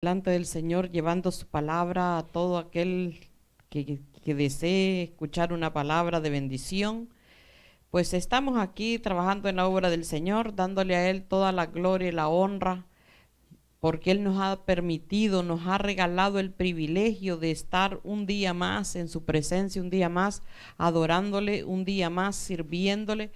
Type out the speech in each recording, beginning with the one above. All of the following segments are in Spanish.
Delante del Señor, llevando su palabra a todo aquel que desee escuchar una palabra de bendición. Pues estamos aquí trabajando en la obra del Señor, dándole a Él toda la gloria y la honra, porque Él nos ha permitido, nos ha regalado el privilegio de estar un día más en su presencia, un día más adorándole, un día más sirviéndole.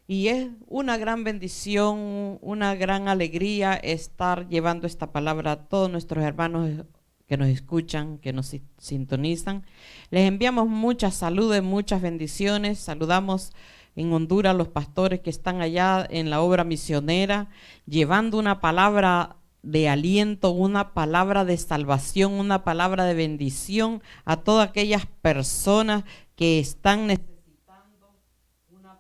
Y es una gran bendición, una gran alegría estar llevando esta palabra a todos nuestros hermanos que nos escuchan, que nos sintonizan. Les enviamos muchas saludes, muchas bendiciones. Saludamos en Honduras a los pastores que están allá en la obra misionera, llevando una palabra de aliento, una palabra de salvación, una palabra de bendición a todas aquellas personas que están necesitando una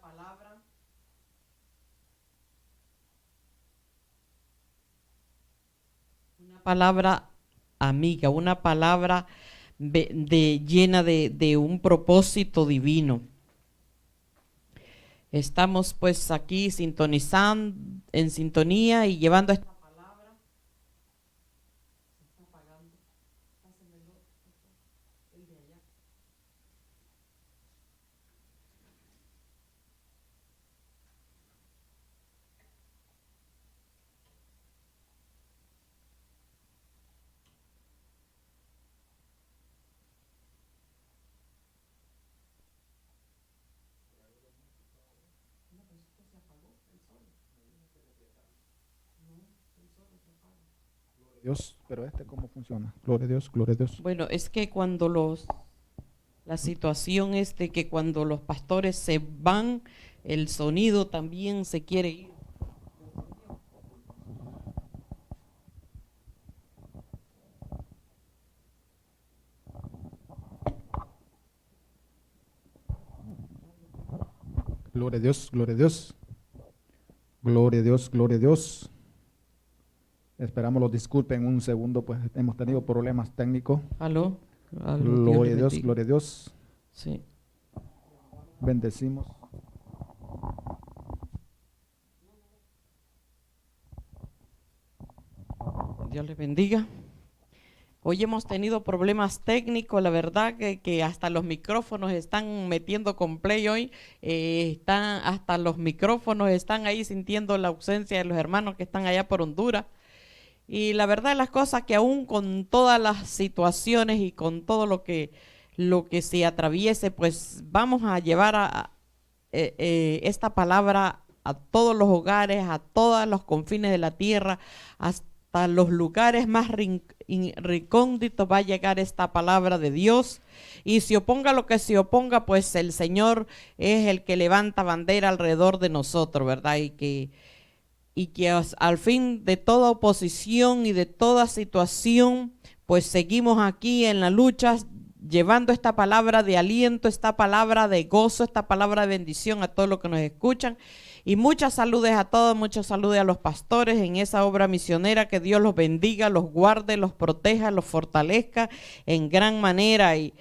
palabra amiga, una palabra llena de un propósito divino. Estamos pues aquí sintonizando, en sintonía y llevando esta palabra. Se está apagando. Pásenmelo, el de allá. No, pues esto se apagó, el sol. No, el sol se apaga. Dios, pero ¿cómo funciona? Gloria a Dios, gloria a Dios. Bueno, es que cuando la situación es de que cuando los pastores se van, el sonido también se quiere ir. Gloria a Dios, gloria a Dios. Gloria a Dios, gloria a Dios. Esperamos los disculpen un segundo, pues hemos tenido problemas técnicos. Aló, aló, Dios Gloria les a Dios, bendiga. gloria a Dios. Sí. Bendecimos. Dios les bendiga. Hoy hemos tenido problemas técnicos, la verdad que hasta los micrófonos están metiendo con play hoy, hasta los micrófonos están ahí sintiendo la ausencia de los hermanos que están allá por Honduras. Y la verdad de las cosas que aún con todas las situaciones y con todo lo que se atraviese, pues vamos a llevar esta palabra a todos los hogares, a todos los confines de la tierra, hasta los lugares más recónditos va a llegar esta palabra de Dios. Y se oponga lo que se oponga, pues el Señor es el que levanta bandera alrededor de nosotros, ¿verdad? Y que al fin de toda oposición y de toda situación, pues seguimos aquí en la lucha, llevando esta palabra de aliento, esta palabra de gozo, esta palabra de bendición a todos los que nos escuchan. Y muchas saludes a todos, muchas saludes a los pastores en esa obra misionera. Que Dios los bendiga, los guarde, los proteja, los fortalezca en gran manera y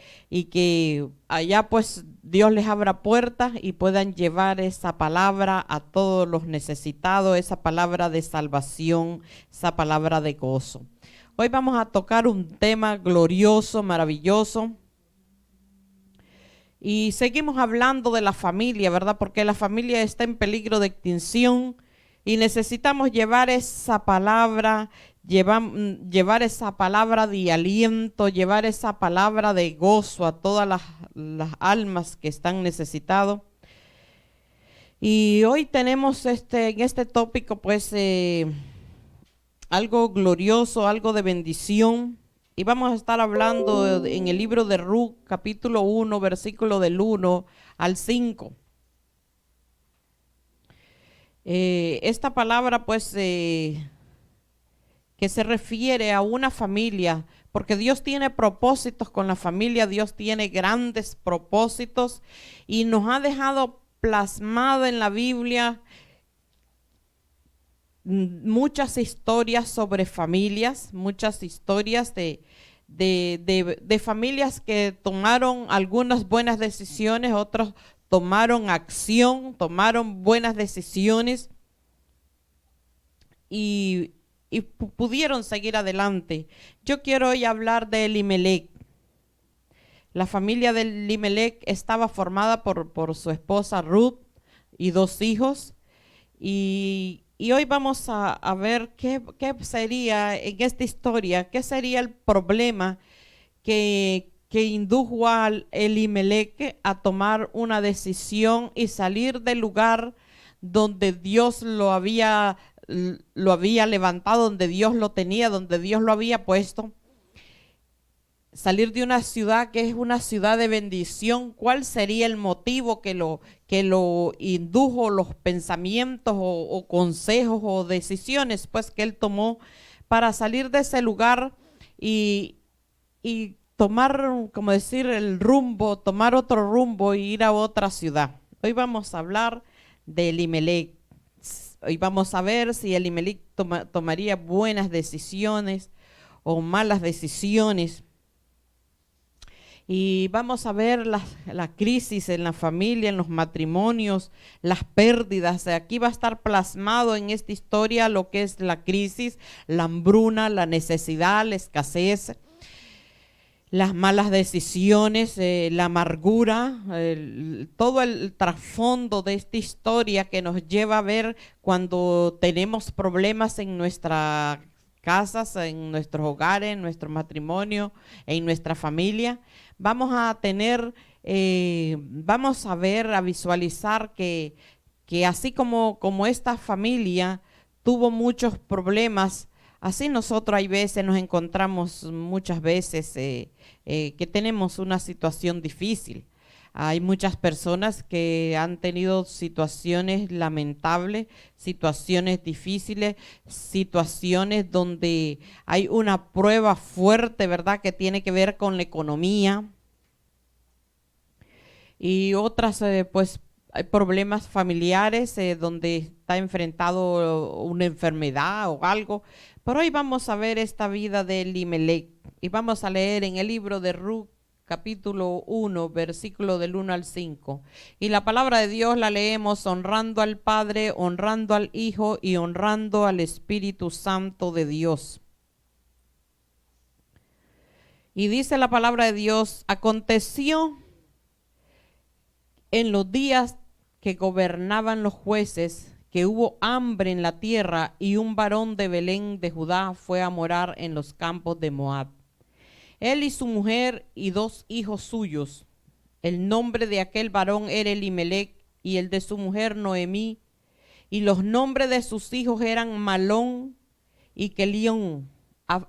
que allá pues Dios les abra puertas y puedan llevar esa palabra a todos los necesitados, esa palabra de salvación, esa palabra de gozo. Hoy vamos a tocar un tema glorioso, maravilloso. Y seguimos hablando de la familia, ¿verdad? Porque la familia está en peligro de extinción y necesitamos llevar esa palabra, llevar esa palabra de aliento, llevar esa palabra de gozo a todas las almas que están necesitadas. Y hoy tenemos en este tópico pues algo glorioso, algo de bendición. Y vamos a estar hablando en el libro de Ruth, capítulo 1, versículo del 1 al 5. Esta palabra pues que se refiere a una familia, porque Dios tiene propósitos con la familia, Dios tiene grandes propósitos y nos ha dejado plasmado en la Biblia muchas historias sobre familias, muchas historias de familias que tomaron algunas buenas decisiones, otros tomaron acción, tomaron buenas decisiones y pudieron seguir adelante. Yo quiero hoy hablar de Elimelec. La familia de Elimelec estaba formada por su esposa Ruth y 2 hijos. Y hoy vamos a ver qué sería en esta historia, qué sería el problema que indujo a Elimelec a tomar una decisión y salir del lugar donde Dios lo había levantado, donde Dios lo tenía, donde Dios lo había puesto. Salir de una ciudad que es una ciudad de bendición. ¿Cuál sería el motivo que lo indujo, los pensamientos o consejos o decisiones pues que él tomó para salir de ese lugar y tomar, como decir, el rumbo, tomar otro rumbo e ir a otra ciudad? Hoy vamos a hablar de Elimelec. Hoy vamos a ver si Elimelec tomaría buenas decisiones o malas decisiones. Y vamos a ver la crisis en la familia, en los matrimonios, las pérdidas. Aquí va a estar plasmado en esta historia lo que es la crisis, la hambruna, la necesidad, la escasez, las malas decisiones, la amargura, todo el trasfondo de esta historia que nos lleva a ver cuando tenemos problemas en nuestras casas, en nuestros hogares, en nuestro matrimonio, en nuestra familia. Vamos a tener, vamos a ver, a visualizar que así como esta familia tuvo muchos problemas, así nosotros hay veces nos encontramos muchas veces que tenemos una situación difícil. Hay muchas personas que han tenido situaciones lamentables, situaciones difíciles, situaciones donde hay una prueba fuerte, ¿verdad?, que tiene que ver con la economía. Y otras, pues, hay problemas familiares donde está enfrentado una enfermedad o algo. Pero hoy vamos a ver esta vida de Elimelec y vamos a leer en el libro de Ruth, capítulo 1, versículo del 1 al 5. Y la palabra de Dios la leemos honrando al Padre, honrando al Hijo y honrando al Espíritu Santo de Dios. Y dice la palabra de Dios: aconteció en los días que gobernaban los jueces, que hubo hambre en la tierra, y un varón de Belén de Judá fue a morar en los campos de Moab. Él y su mujer y 2 hijos suyos. El nombre de aquel varón era Elimelec y el de su mujer Noemí. Y los nombres de sus hijos eran Malón y Kelión,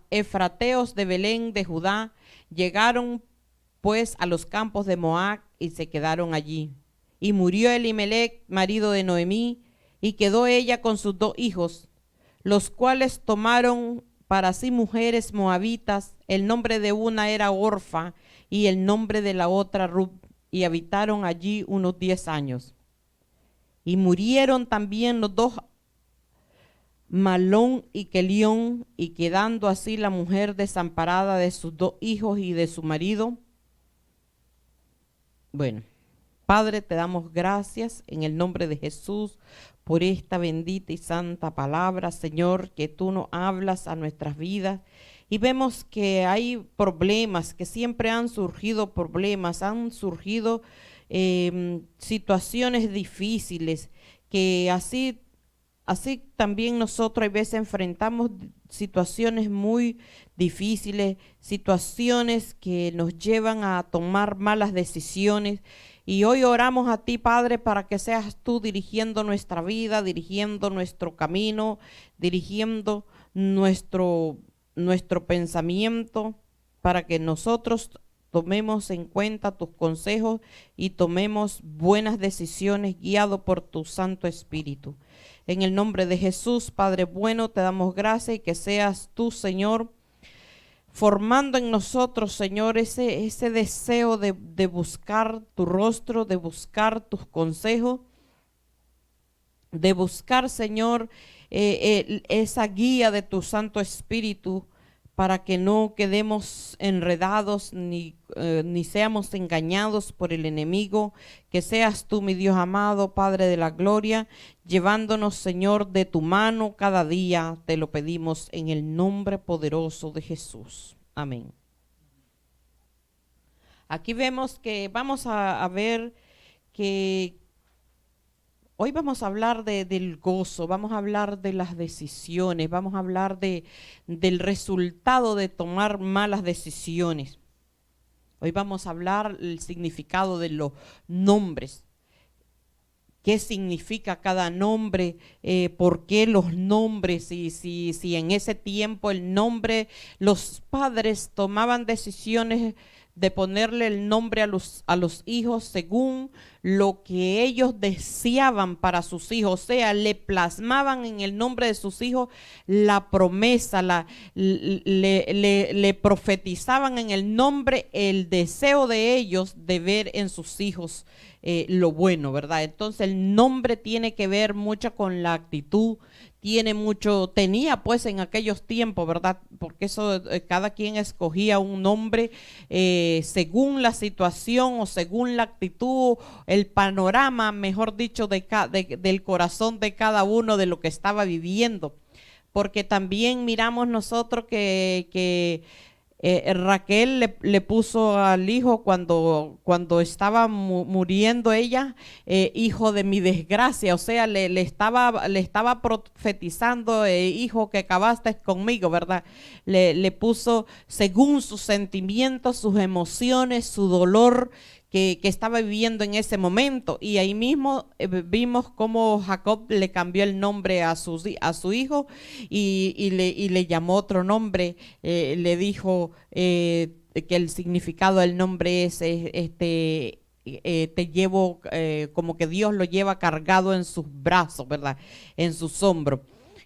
efrateos de Belén de Judá. Llegaron pues a los campos de Moab y se quedaron allí. Y murió Elimelec, marido de Noemí, y quedó ella con sus 2 hijos, los cuales tomaron para sí mujeres moabitas. El nombre de una era Orfa y el nombre de la otra Ruth, y habitaron allí unos 10 años. Y murieron también los 2, Malón y Kelión, y quedando así la mujer desamparada de sus 2 hijos y de su marido. Bueno, Padre, te damos gracias en el nombre de Jesús por esta bendita y santa palabra, Señor, que tú nos hablas a nuestras vidas. Y vemos que hay problemas, que siempre han surgido problemas, han surgido situaciones difíciles, que así también nosotros a veces enfrentamos situaciones muy difíciles, situaciones que nos llevan a tomar malas decisiones. Y hoy oramos a ti, Padre, para que seas tú dirigiendo nuestra vida, dirigiendo nuestro camino, dirigiendo nuestro pensamiento, para que nosotros tomemos en cuenta tus consejos y tomemos buenas decisiones guiados por tu Santo Espíritu. En el nombre de Jesús, Padre bueno, te damos gracias y que seas tú, Señor, formando en nosotros, Señor, ese deseo de buscar tu rostro, de buscar tus consejos, de buscar, Señor, esa guía de tu Santo Espíritu para que no quedemos enredados ni seamos engañados por el enemigo. Que seas tú, mi Dios amado, Padre de la gloria, llevándonos, Señor, de tu mano cada día. Te lo pedimos en el nombre poderoso de Jesús. Amén. Aquí vemos que vamos a ver que hoy vamos a hablar del gozo, vamos a hablar de las decisiones, vamos a hablar del resultado de tomar malas decisiones. Hoy vamos a hablar el significado de los nombres. ¿Qué significa cada nombre? ¿Por qué los nombres? Si en ese tiempo el nombre, los padres tomaban decisiones de ponerle el nombre a los hijos según lo que ellos deseaban para sus hijos, o sea, le plasmaban en el nombre de sus hijos la promesa, le profetizaban en el nombre el deseo de ellos de ver en sus hijos lo bueno, ¿verdad? Entonces el nombre tiene que ver mucho con la actitud, tenía pues en aquellos tiempos, ¿verdad? Porque eso cada quien escogía un nombre según la situación o según la actitud, el panorama, mejor dicho, del corazón de cada uno de lo que estaba viviendo. Porque también miramos nosotros que Raquel le puso al hijo cuando estaba muriendo ella, hijo de mi desgracia, o sea, le estaba profetizando, hijo que acabaste conmigo, ¿verdad? Le puso según sus sentimientos, sus emociones, su dolor que estaba viviendo en ese momento. Y ahí mismo vimos cómo Jacob le cambió el nombre a su hijo y le llamó otro nombre, le dijo que el significado del nombre es te llevo, como que Dios lo lleva cargado en sus brazos, ¿verdad? En sus hombros.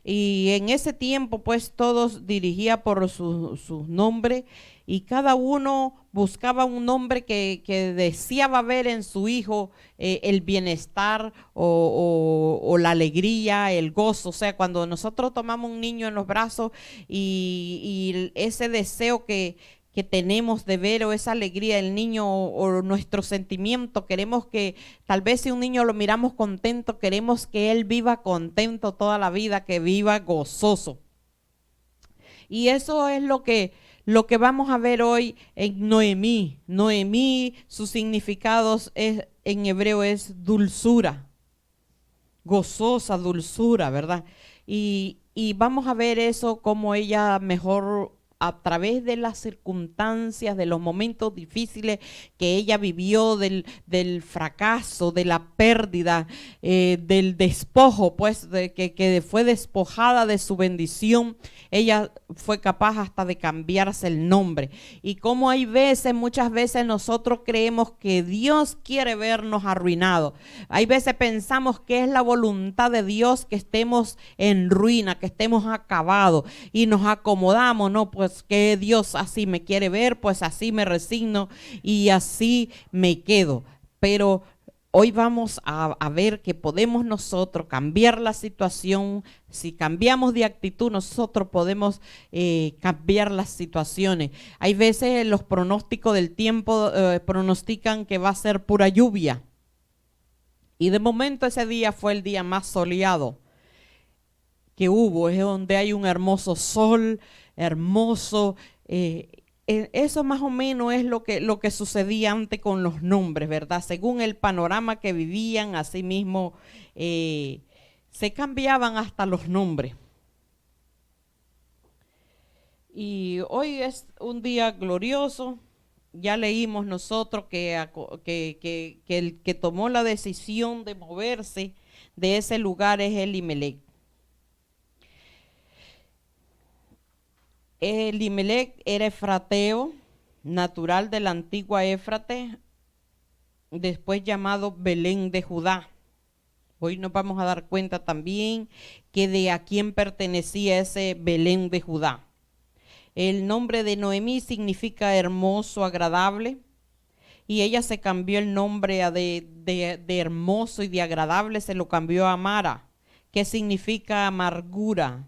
Y en ese tiempo pues todos dirigía por sus nombres y cada uno buscaba un nombre que deseaba ver en su hijo el bienestar o la alegría, el gozo. O sea, cuando nosotros tomamos un niño en los brazos y ese deseo que tenemos de ver o esa alegría del niño o nuestro sentimiento, queremos que tal vez si un niño lo miramos contento, queremos que él viva contento toda la vida, que viva gozoso. Y eso es lo que vamos a ver hoy en Noemí. Noemí, sus significados en hebreo es dulzura, gozosa, dulzura, ¿verdad? Y vamos a ver eso, como ella mejor a través de las circunstancias, de los momentos difíciles que ella vivió, del fracaso, de la pérdida, del despojo, pues que fue despojada de su bendición, ella fue capaz hasta de cambiarse el nombre. Y como hay muchas veces nosotros creemos que Dios quiere vernos arruinados. Hay veces pensamos que es la voluntad de Dios que estemos en ruina, que estemos acabados y nos acomodamos, ¿no? Pues que Dios así me quiere ver, pues así me resigno y así me quedo. Pero hoy vamos a ver que podemos nosotros cambiar la situación. Si cambiamos de actitud, nosotros podemos cambiar las situaciones. Hay veces los pronósticos del tiempo pronostican que va a ser pura lluvia. Y de momento ese día fue el día más soleado que hubo. Es donde hay un hermoso sol, hermoso. Eso más o menos es lo que sucedía antes con los nombres, ¿verdad? Según el panorama que vivían, así mismo se cambiaban hasta los nombres. Y hoy es un día glorioso. Ya leímos nosotros que el que tomó la decisión de moverse de ese lugar es Elimelech. Elimelech era efrateo, natural de la antigua Éfrate, después llamado Belén de Judá. Hoy nos vamos a dar cuenta también que de a quién pertenecía ese Belén de Judá. El nombre de Noemí significa hermoso, agradable, y ella se cambió el nombre de hermoso y de agradable, se lo cambió a Mara, que significa amargura.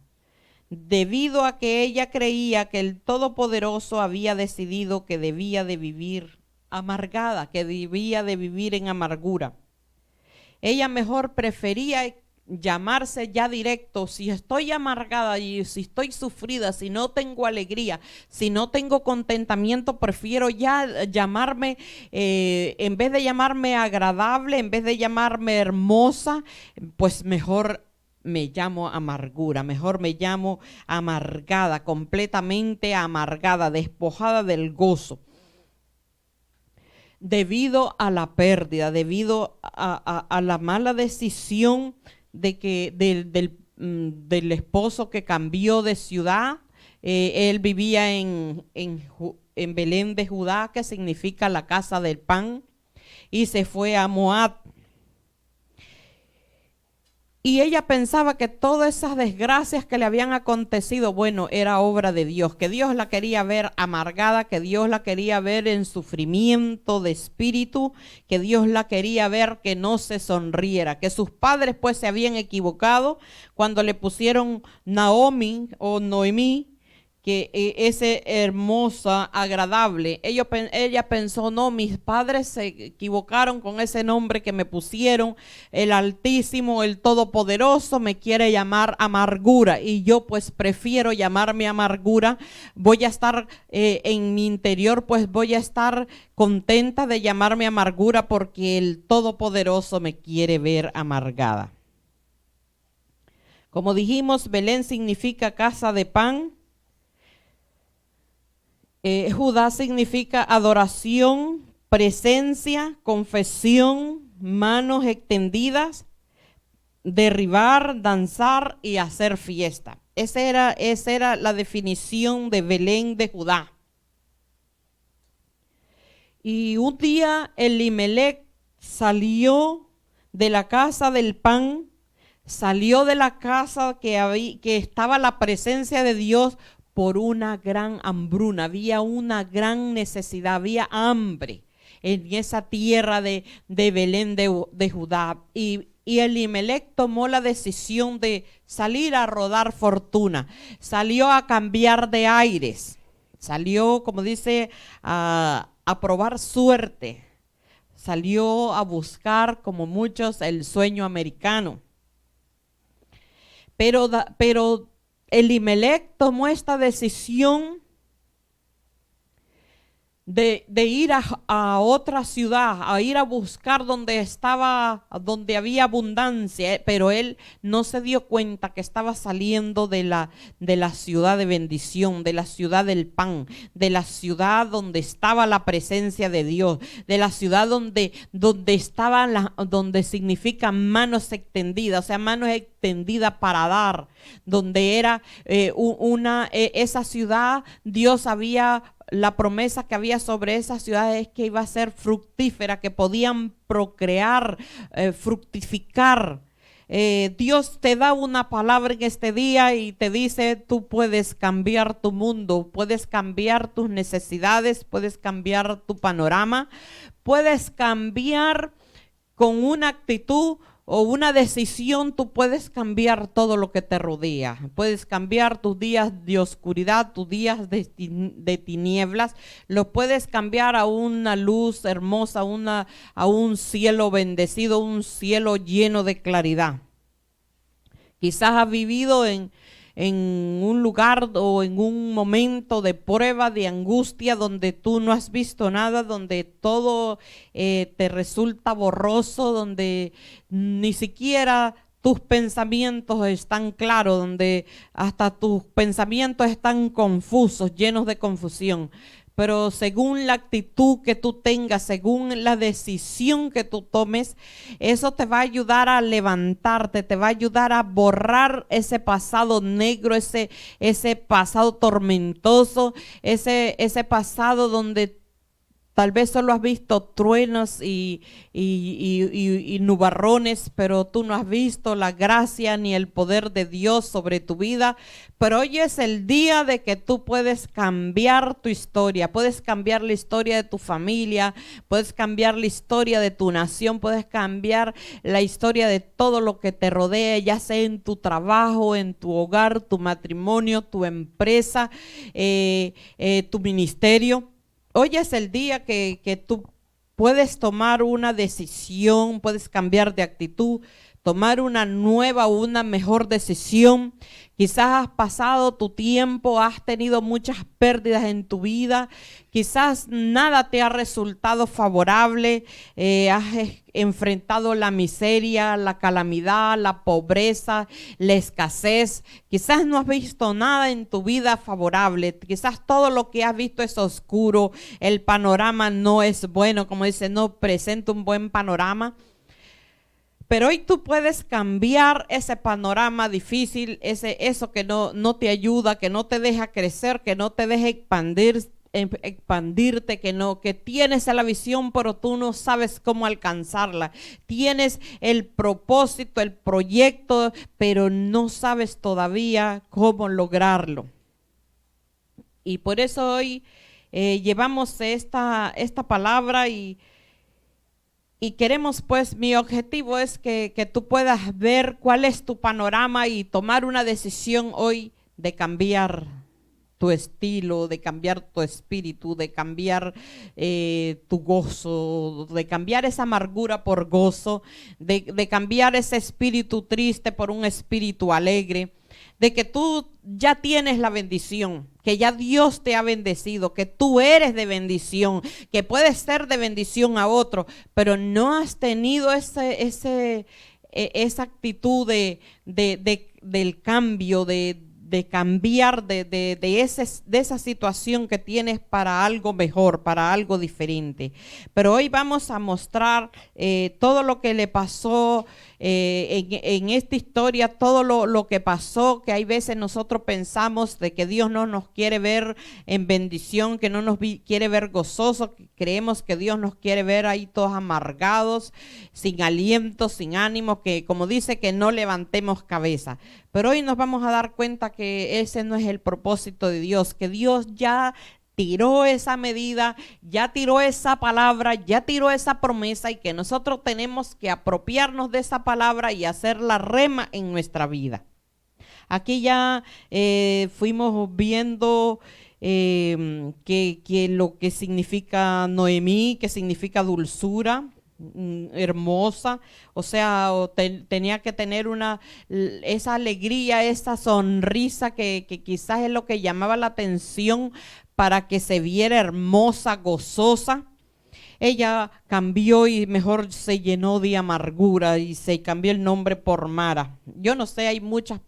debido a que ella creía que el Todopoderoso había decidido que debía de vivir amargada, que debía de vivir en amargura. Ella mejor prefería llamarse ya directo: si estoy amargada y si estoy sufrida, si no tengo alegría, si no tengo contentamiento, prefiero ya llamarme, en vez de llamarme agradable, en vez de llamarme hermosa, pues mejor me llamo amargura, mejor me llamo amargada, completamente amargada, despojada del gozo. Debido a la pérdida, debido a la mala decisión del esposo que cambió de ciudad. Él vivía en Belén de Judá, que significa la casa del pan, y se fue a Moab. Y ella pensaba que todas esas desgracias que le habían acontecido, bueno, era obra de Dios, que Dios la quería ver amargada, que Dios la quería ver en sufrimiento de espíritu, que Dios la quería ver que no se sonriera, que sus padres pues se habían equivocado cuando le pusieron Naomi o Noemí, que ese hermosa, agradable. Ella pensó: no, mis padres se equivocaron con ese nombre que me pusieron. El Altísimo, el Todopoderoso me quiere llamar amargura, y yo pues prefiero llamarme amargura. Voy a estar en mi interior, pues voy a estar contenta de llamarme amargura, porque el Todopoderoso me quiere ver amargada. Como dijimos, Belén significa casa de pan. Judá significa adoración, presencia, confesión, manos extendidas, derribar, danzar y hacer fiesta. Esa era la definición de Belén de Judá. Y un día Elimelech salió de la casa del pan, salió de la casa que estaba la presencia de Dios, por una gran hambruna. Había una gran necesidad, había hambre en esa tierra de Belén de Judá. Y Elimelech tomó la decisión de salir a rodar fortuna, salió a cambiar de aires, salió, como dice, a probar suerte, salió a buscar, como muchos, el sueño americano. Pero Elimelech tomó esta decisión de ir a otra ciudad, a ir a buscar donde había abundancia, pero él no se dio cuenta que estaba saliendo de la ciudad de bendición, de la ciudad del pan, de la ciudad donde estaba la presencia de Dios, de la ciudad donde significa manos extendidas, o sea, manos extendidas para dar, donde era esa ciudad. Dios había, la promesa que había sobre esa ciudad es que iba a ser fructífera, que podían procrear, fructificar. Dios te da una palabra en este día y te dice: tú puedes cambiar tu mundo, puedes cambiar tus necesidades, puedes cambiar tu panorama, puedes cambiar con una actitud o una decisión. Tú puedes cambiar todo lo que te rodea. Puedes cambiar tus días de oscuridad, tus días de tinieblas. Los puedes cambiar a una luz hermosa, a un cielo bendecido, un cielo lleno de claridad. Quizás has vivido en un lugar o en un momento de prueba, de angustia, donde tú no has visto nada, donde todo te resulta borroso, donde ni siquiera tus pensamientos están claros, donde hasta tus pensamientos están confusos, llenos de confusión. Pero según la actitud que tú tengas, según la decisión que tú tomes, eso te va a ayudar a levantarte, te va a ayudar a borrar ese pasado negro, ese pasado tormentoso, ese pasado donde Tal vez solo has visto truenos y nubarrones, pero tú no has visto la gracia ni el poder de Dios sobre tu vida. Pero hoy es el día de que tú puedes cambiar tu historia, puedes cambiar la historia de tu familia, puedes cambiar la historia de tu nación, puedes cambiar la historia de todo lo que te rodea, ya sea en tu trabajo, en tu hogar, tu matrimonio, tu empresa, tu ministerio. Hoy es el día que tú puedes tomar una decisión, puedes cambiar de actitud, tomar una nueva o una mejor decisión. Quizás has pasado tu tiempo, has tenido muchas pérdidas en tu vida, quizás nada te ha resultado favorable, has enfrentado la miseria, la calamidad, la pobreza, la escasez. Quizás no has visto nada en tu vida favorable, quizás todo lo que has visto es oscuro, el panorama no es bueno, como dice, no presenta un buen panorama. Pero hoy tú puedes cambiar ese panorama difícil, eso que no te ayuda, que no te deja crecer, que no te deja expandirte, que tienes la visión, pero tú no sabes cómo alcanzarla. Tienes el propósito, el proyecto, pero no sabes todavía cómo lograrlo. Y por eso hoy llevamos esta palabra y queremos, pues, mi objetivo es que tú puedas ver cuál es tu panorama y tomar una decisión hoy de cambiar tu estilo, de cambiar tu espíritu, de cambiar tu gozo, de cambiar esa amargura por gozo, de cambiar ese espíritu triste por un espíritu alegre, de que tú ya tienes la bendición, que ya Dios te ha bendecido, que tú eres de bendición, que puedes ser de bendición a otro, pero no has tenido esa actitud del cambio, de cambiar de esa situación que tienes para algo mejor, para algo diferente. Pero hoy vamos a mostrar todo lo que le pasó en esta historia, todo lo que pasó, que hay veces nosotros pensamos de que Dios no nos quiere ver en bendición, que no nos quiere ver gozosos, que creemos que Dios nos quiere ver ahí todos amargados, sin aliento, sin ánimo, que como dice, que no levantemos cabeza. Pero hoy nos vamos a dar cuenta que ese no es el propósito de Dios, que Dios ya tiró esa medida, ya tiró esa palabra, ya tiró esa promesa y que nosotros tenemos que apropiarnos de esa palabra y hacerla rema en nuestra vida. Aquí ya fuimos viendo que lo que significa Noemí, que significa dulzura, hermosa, o sea, tenía que tener esa alegría, esa sonrisa que quizás es lo que llamaba la atención para que se viera hermosa, gozosa. Ella cambió y mejor se llenó de amargura y se cambió el nombre por Mara. Yo no sé, hay muchas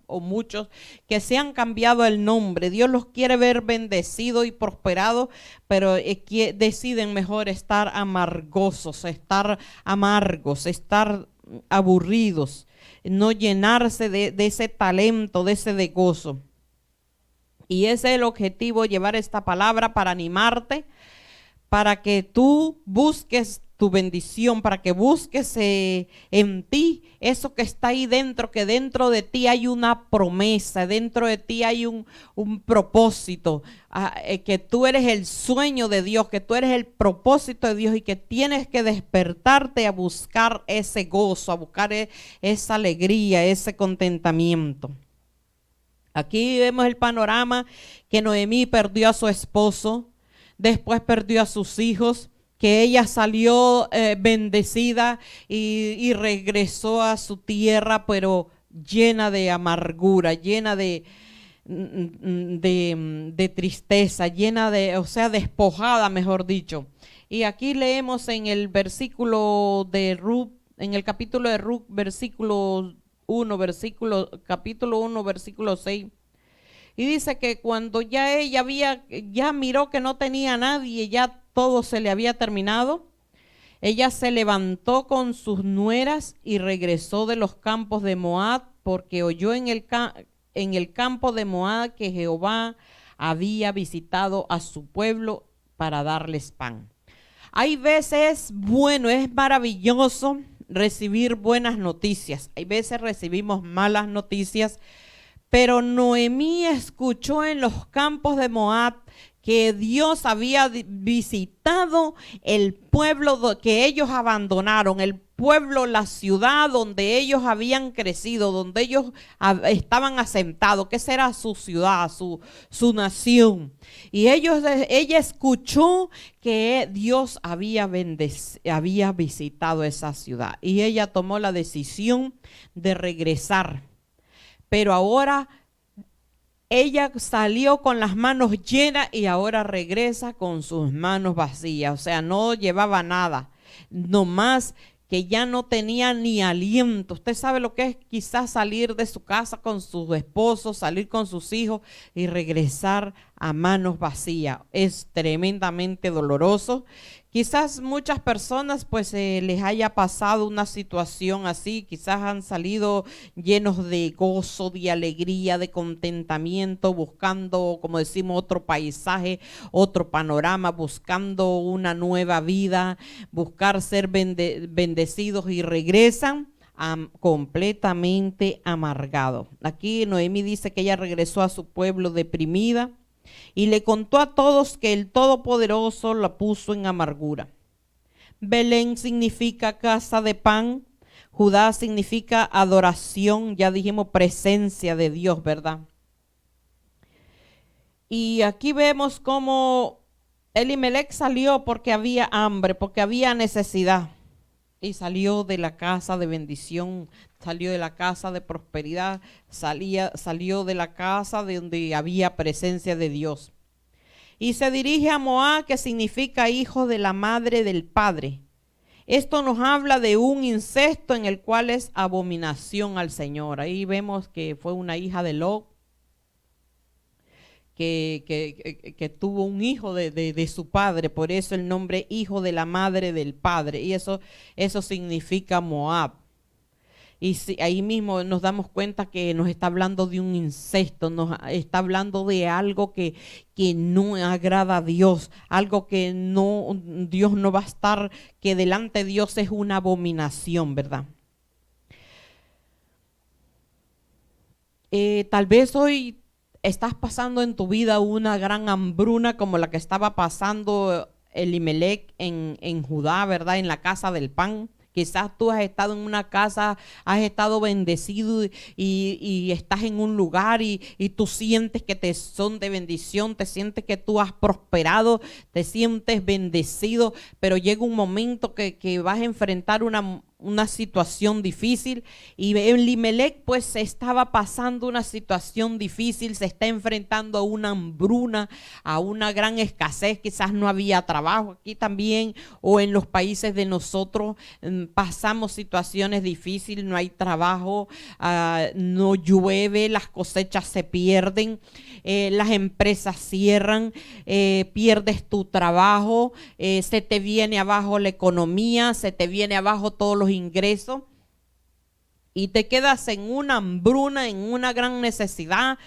o muchos que se han cambiado el nombre. Dios los quiere ver bendecidos y prosperados, pero deciden mejor estar amargosos, estar amargos, estar aburridos, no llenarse de ese talento, de ese de gozo. Y ese es el objetivo, llevar esta palabra para animarte, para que tú busques tu bendición, para que busques en ti eso que está ahí dentro, que dentro de ti hay una promesa, dentro de ti hay un propósito, que tú eres el sueño de Dios, que tú eres el propósito de Dios y que tienes que despertarte a buscar ese gozo, a buscar esa alegría, ese contentamiento. Aquí vemos el panorama que Noemí perdió a su esposo, después perdió a sus hijos, que ella salió bendecida y regresó a su tierra, pero llena de amargura, llena de tristeza, despojada, mejor dicho. Y aquí leemos en el versículo de Ruth, en el capítulo de Ruth, capítulo 1, versículo 6. Y dice que cuando ya ella ya miró que no tenía nadie, ya todo se le había terminado, ella se levantó con sus nueras y regresó de los campos de Moab, porque oyó en el campo de Moab que Jehová había visitado a su pueblo para darles pan. Hay veces, bueno, es maravilloso recibir buenas noticias. Hay veces recibimos malas noticias, pero Noemí escuchó en los campos de Moab que Dios había visitado el pueblo que ellos abandonaron, el pueblo, la ciudad donde ellos habían crecido, donde ellos estaban asentados, que esa era su ciudad, su nación. Y ella escuchó que Dios había visitado esa ciudad y ella tomó la decisión de regresar. Pero ahora ella salió con las manos llenas y ahora regresa con sus manos vacías. O sea, no llevaba nada, nomás que ya no tenía ni aliento. Usted sabe lo que es quizás salir de su casa con su esposo, salir con sus hijos y regresar a manos vacías. Es tremendamente doloroso. Quizás muchas personas pues les haya pasado una situación así, quizás han salido llenos de gozo, de alegría, de contentamiento, buscando, como decimos, otro paisaje, otro panorama, buscando una nueva vida, buscar ser bendecidos y regresan completamente amargados. Aquí Noemí dice que ella regresó a su pueblo deprimida y le contó a todos que el Todopoderoso la puso en amargura. Belén significa casa de pan. Judá significa adoración, ya dijimos presencia de Dios, ¿verdad? Y aquí vemos cómo Elimelech salió porque había hambre, porque había necesidad. Y salió de la casa de bendición, salió de la casa de prosperidad, salió de la casa de donde había presencia de Dios. Y se dirige a Moab, que significa hijo de la madre del padre. Esto nos habla de un incesto en el cual es abominación al Señor. Ahí vemos que fue una hija de Lot, que tuvo un hijo de su padre, por eso el nombre hijo de la madre del padre, y eso significa Moab. Y ahí mismo nos damos cuenta que nos está hablando de un incesto, nos está hablando de algo que no agrada a Dios, algo que no, Dios no va a estar, que delante de Dios es una abominación, ¿verdad? Tal vez hoy estás pasando en tu vida una gran hambruna como la que estaba pasando Elimelech en Judá, ¿verdad? En la casa del pan. Quizás tú has estado en una casa, has estado bendecido y estás en un lugar y tú sientes que te son de bendición, te sientes que tú has prosperado, te sientes bendecido, pero llega un momento que vas a enfrentar una situación difícil y Elimelech pues estaba pasando una situación difícil, se está enfrentando a una hambruna, a una gran escasez, quizás no había trabajo aquí también o en los países de nosotros pasamos situaciones difíciles, no hay trabajo, no llueve, las cosechas se pierden, las empresas cierran, pierdes tu trabajo, se te viene abajo la economía, se te viene abajo todos los ingresos y te quedas en una hambruna, en una gran necesidad,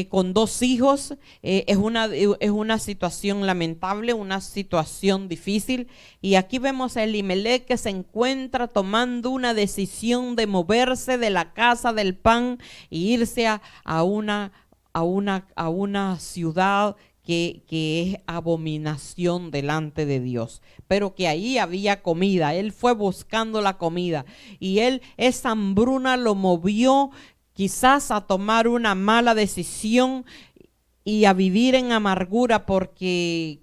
con 2 hijos. Es una situación lamentable, una situación difícil. Y aquí vemos a Elimelech que se encuentra tomando una decisión de moverse de la casa del pan e irse a una ciudad que es abominación delante de Dios, pero que ahí había comida. Él fue buscando la comida y esa hambruna lo movió quizás a tomar una mala decisión y a vivir en amargura, porque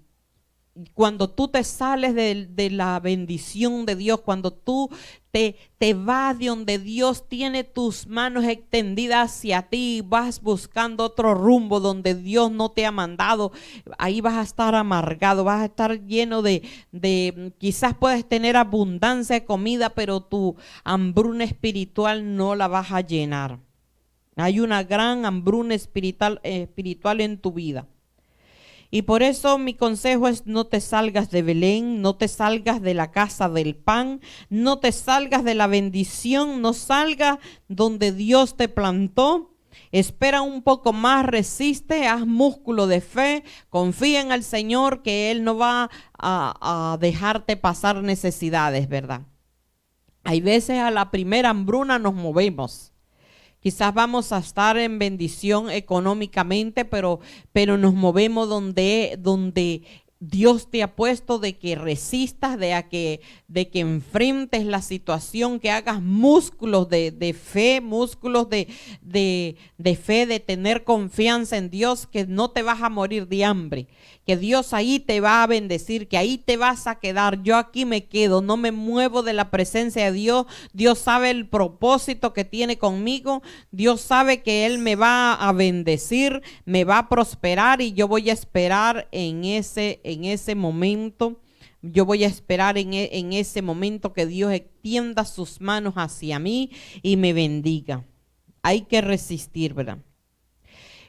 cuando tú te sales de la bendición de Dios, cuando tú te vas de donde Dios tiene tus manos extendidas hacia ti, vas buscando otro rumbo donde Dios no te ha mandado, ahí vas a estar amargado, vas a estar lleno de quizás puedes tener abundancia de comida, pero tu hambruna espiritual no la vas a llenar. Hay una gran hambruna espiritual en tu vida. Y por eso mi consejo es: no te salgas de Belén, no te salgas de la casa del pan, no te salgas de la bendición, no salgas donde Dios te plantó, Espera un poco más, resiste, haz músculo de fe, confía en el Señor que Él no va a dejarte pasar necesidades, ¿verdad? Hay veces a la primera hambruna nos movemos. Quizás vamos a estar en bendición económicamente, pero nos movemos donde Dios te ha puesto, de que resistas, de que enfrentes la situación, que hagas músculos de fe, músculos de fe, de tener confianza en Dios, que no te vas a morir de hambre, que Dios ahí te va a bendecir, que ahí te vas a quedar. Yo aquí me quedo, no me muevo de la presencia de Dios. Dios sabe el propósito que tiene conmigo. Dios sabe que Él me va a bendecir, me va a prosperar, y yo voy a esperar en ese momento. Yo voy a esperar en ese momento que Dios extienda sus manos hacia mí y me bendiga. Hay que resistir, ¿verdad?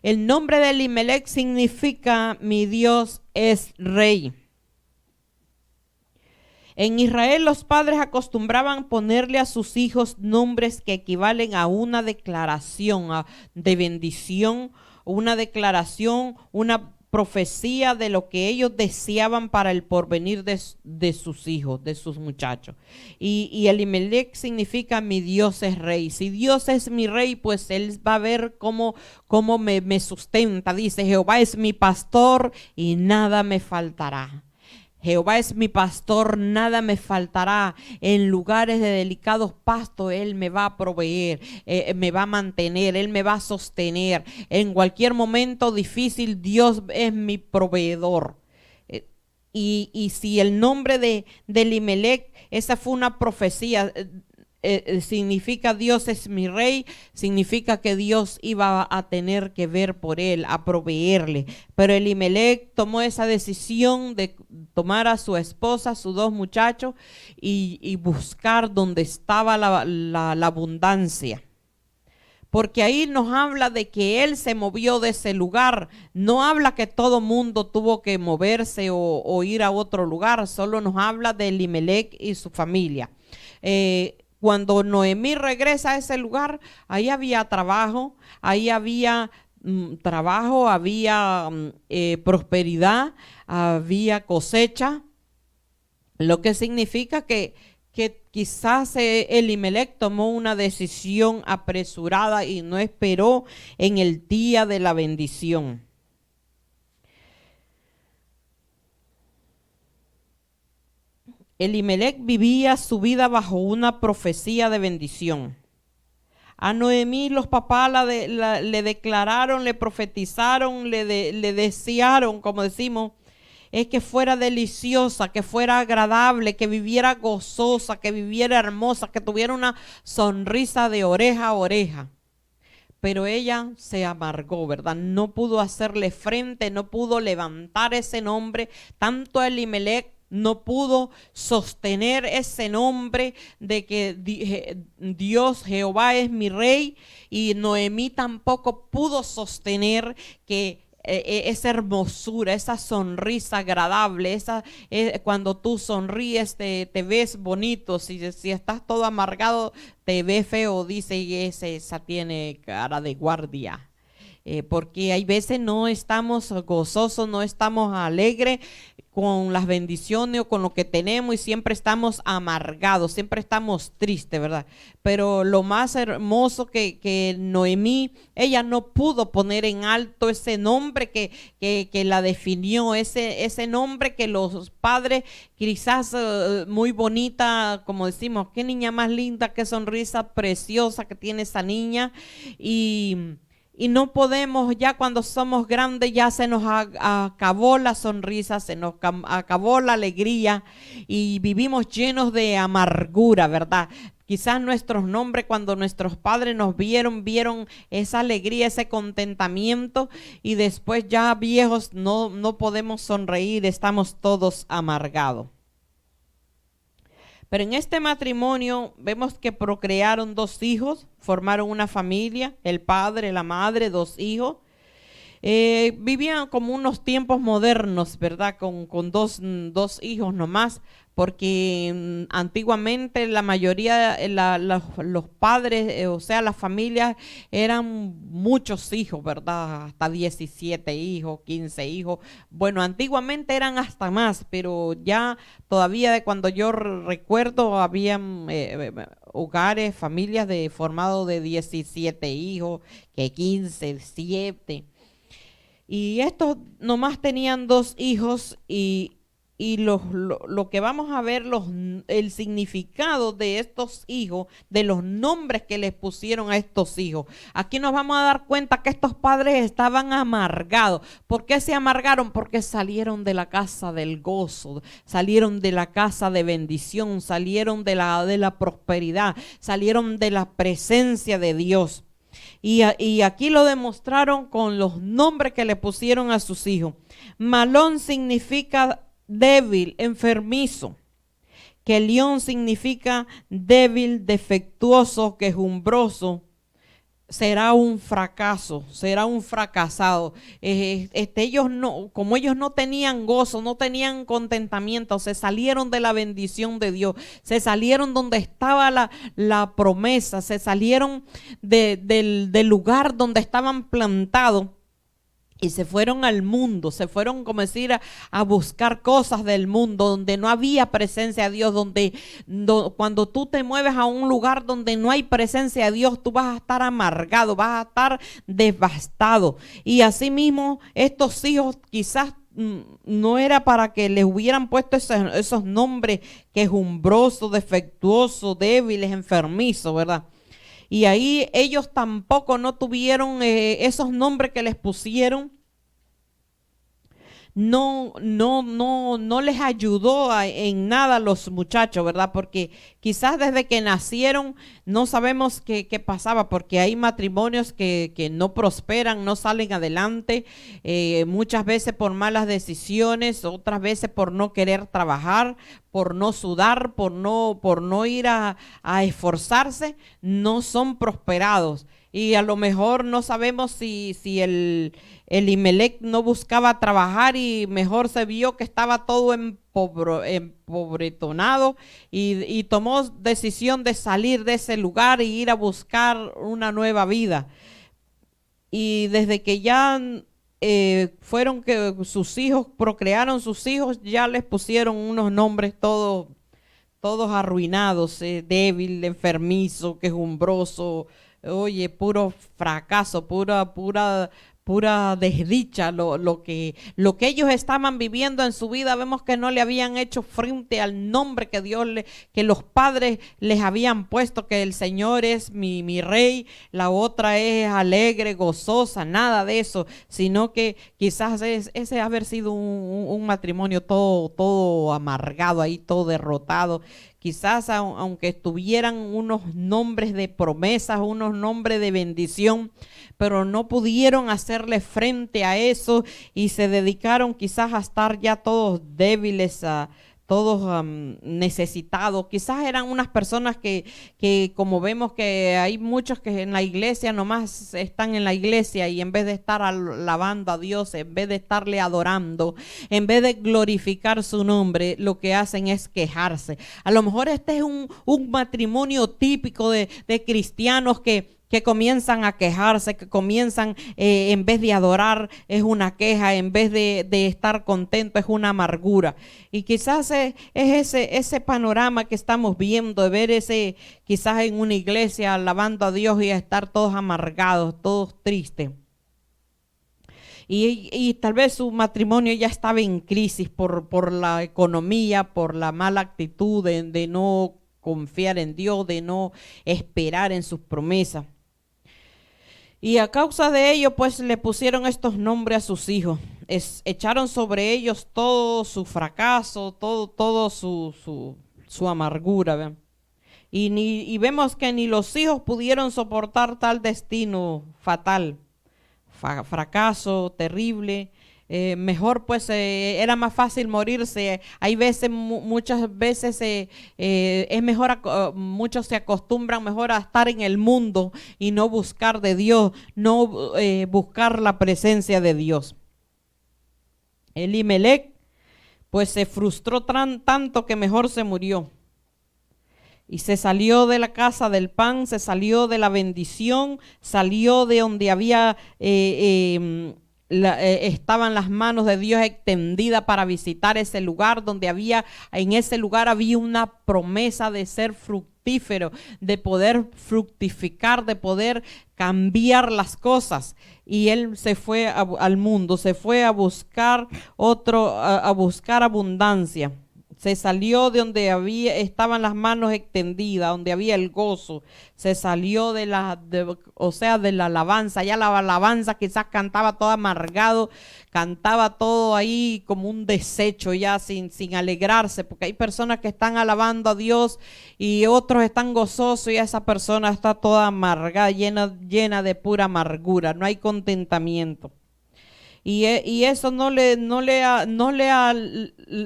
El nombre de Elimelec significa mi Dios es rey. En Israel los padres acostumbraban ponerle a sus hijos nombres que equivalen a una declaración de bendición, una declaración, una profecía de lo que ellos deseaban para el porvenir de sus hijos, de sus muchachos. Y Elimelec significa mi Dios es rey. Si Dios es mi rey, pues Él va a ver cómo me sustenta. Dice, Jehová es mi pastor y nada me faltará. Jehová es mi pastor, nada me faltará. En lugares de delicados pastos Él me va a proveer, me va a mantener, Él me va a sostener. En cualquier momento difícil Dios es mi proveedor. Y si el nombre de Elimelec, esa fue una profecía, significa Dios es mi rey, significa que Dios iba a tener que ver por él, a proveerle. Pero Elimelec tomó esa decisión de tomar a su esposa, sus dos muchachos, y buscar donde estaba la abundancia. Porque ahí nos habla de que él se movió de ese lugar. No habla que todo mundo tuvo que moverse o ir a otro lugar. Solo nos habla de Elimelec y su familia. Cuando Noemí regresa a ese lugar, ahí había trabajo, había prosperidad, había cosecha, lo que significa que quizás Elimelec tomó una decisión apresurada y no esperó en el día de la bendición. Elimelec vivía su vida bajo una profecía de bendición. A Noemí los papás le declararon, le profetizaron, le desearon, como decimos, es que fuera deliciosa, que fuera agradable, que viviera gozosa, que viviera hermosa, que tuviera una sonrisa de oreja a oreja. Pero ella se amargó, ¿verdad? No pudo hacerle frente, no pudo levantar ese nombre. Tanto Elimelec no pudo sostener ese nombre de que Dios, Jehová es mi rey, y Noemí tampoco pudo sostener que esa hermosura, esa sonrisa agradable, cuando tú sonríes te ves bonito. Si estás todo amargado te ves feo, dice, y esa tiene cara de guardia. Porque hay veces no estamos gozosos, no estamos alegres con las bendiciones o con lo que tenemos, y siempre estamos amargados, siempre estamos tristes, ¿verdad? Pero lo más hermoso que Noemí, ella no pudo poner en alto ese nombre que la definió, ese nombre que los padres quizás muy bonita, como decimos, qué niña más linda, qué sonrisa preciosa que tiene esa niña, y no podemos, ya cuando somos grandes ya se nos acabó la sonrisa, se nos acabó la alegría y vivimos llenos de amargura, ¿verdad? Quizás nuestros nombres, cuando nuestros padres nos vieron esa alegría, ese contentamiento, y después ya viejos no podemos sonreír, estamos todos amargados. Pero en este matrimonio vemos que procrearon 2 hijos, formaron una familia, el padre, la madre, 2 hijos. Vivían como unos tiempos modernos, ¿verdad? Con dos hijos nomás, porque antiguamente la mayoría, los padres, o sea, las familias eran muchos hijos, ¿verdad? Hasta 17 hijos, 15 hijos. Bueno, antiguamente eran hasta más, pero ya todavía de cuando yo recuerdo habían hogares, familias formados de 17 hijos, que 15, 7. Y estos nomás tenían 2 hijos y lo que vamos a ver, el significado de estos hijos, de los nombres que les pusieron a estos hijos. Aquí nos vamos a dar cuenta que estos padres estaban amargados. ¿Por qué se amargaron? Porque salieron de la casa del gozo, salieron de la casa de bendición, salieron de la prosperidad, salieron de la presencia de Dios. Y aquí lo demostraron con los nombres que le pusieron a sus hijos. Malón significa débil, enfermizo. Quelión significa débil, defectuoso, quejumbroso. Será un fracaso, será un fracasado. Como ellos no tenían gozo, no tenían contentamiento, se salieron de la bendición de Dios, se salieron donde estaba la promesa, se salieron del lugar donde estaban plantados. Y se fueron al mundo, se fueron, como decir, a buscar cosas del mundo, donde no había presencia de Dios, cuando tú te mueves a un lugar donde no hay presencia de Dios, tú vas a estar amargado, vas a estar devastado. Y asimismo, estos hijos quizás no era para que les hubieran puesto esos nombres quejumbrosos, defectuosos, débiles, enfermizos, ¿verdad? Y ahí ellos tampoco no tuvieron esos nombres que les pusieron. No les ayudó en nada a los muchachos, ¿verdad? Porque quizás desde que nacieron no sabemos qué pasaba, porque hay matrimonios que no prosperan, no salen adelante, muchas veces por malas decisiones, otras veces por no querer trabajar, por no sudar, por no ir a esforzarse, no son prosperados. Y a lo mejor no sabemos si el Elimelec no buscaba trabajar y mejor se vio que estaba todo empobretonado y tomó decisión de salir de ese lugar e ir a buscar una nueva vida. Y desde que ya fueron que sus hijos, procrearon sus hijos, ya les pusieron unos nombres todos arruinados, débil, enfermizo, quejumbroso. Oye, puro fracaso, pura desdicha, lo que ellos estaban viviendo en su vida. Vemos que no le habían hecho frente al nombre que que los padres les habían puesto, que el Señor es mi rey, la otra es alegre, gozosa, nada de eso, sino que quizás ese haber sido un matrimonio todo amargado ahí, todo derrotado. Quizás aunque tuvieran unos nombres de promesas, unos nombres de bendición, pero no pudieron hacerle frente a eso y se dedicaron quizás a estar ya todos débiles, todos necesitados. Quizás eran unas personas que como vemos que hay muchos que en la iglesia nomás están en la iglesia y en vez de estar alabando a Dios, en vez de estarle adorando, en vez de glorificar su nombre, lo que hacen es quejarse. A lo mejor este es un matrimonio típico de cristianos que comienzan a quejarse, que comienzan en vez de adorar es una queja, en vez de estar contento es una amargura. Y quizás es ese panorama que estamos viendo, de ver quizás en una iglesia alabando a Dios y estar todos amargados, todos tristes. Y tal vez su matrimonio ya estaba en crisis por la economía, por la mala actitud de no confiar en Dios, de no esperar en sus promesas. Y a causa de ello, pues le pusieron estos nombres a sus hijos. Echaron sobre ellos todo su fracaso, todo su amargura. ¿Ve? Y vemos que ni los hijos pudieron soportar tal destino fatal, fracaso terrible. Mejor pues era más fácil morirse. Hay veces, muchas veces es mejor, muchos se acostumbran mejor a estar en el mundo y no buscar de Dios, no buscar la presencia de Dios. Elimelec pues se frustró tanto que mejor se murió. Y se salió de la casa del pan, se salió de la bendición, salió de donde había estaban las manos de Dios extendidas para visitar ese lugar, donde en ese lugar había una promesa de ser fructífero, de poder fructificar, de poder cambiar las cosas. Y él se fue al mundo, se fue a buscar a buscar abundancia. Se salió de donde estaban las manos extendidas, donde había el gozo. Se salió de la alabanza. Ya la alabanza quizás cantaba todo amargado, cantaba todo ahí como un desecho, ya sin alegrarse, porque hay personas que están alabando a Dios y otros están gozosos y esa persona está toda amargada, llena de pura amargura, no hay contentamiento. Y eso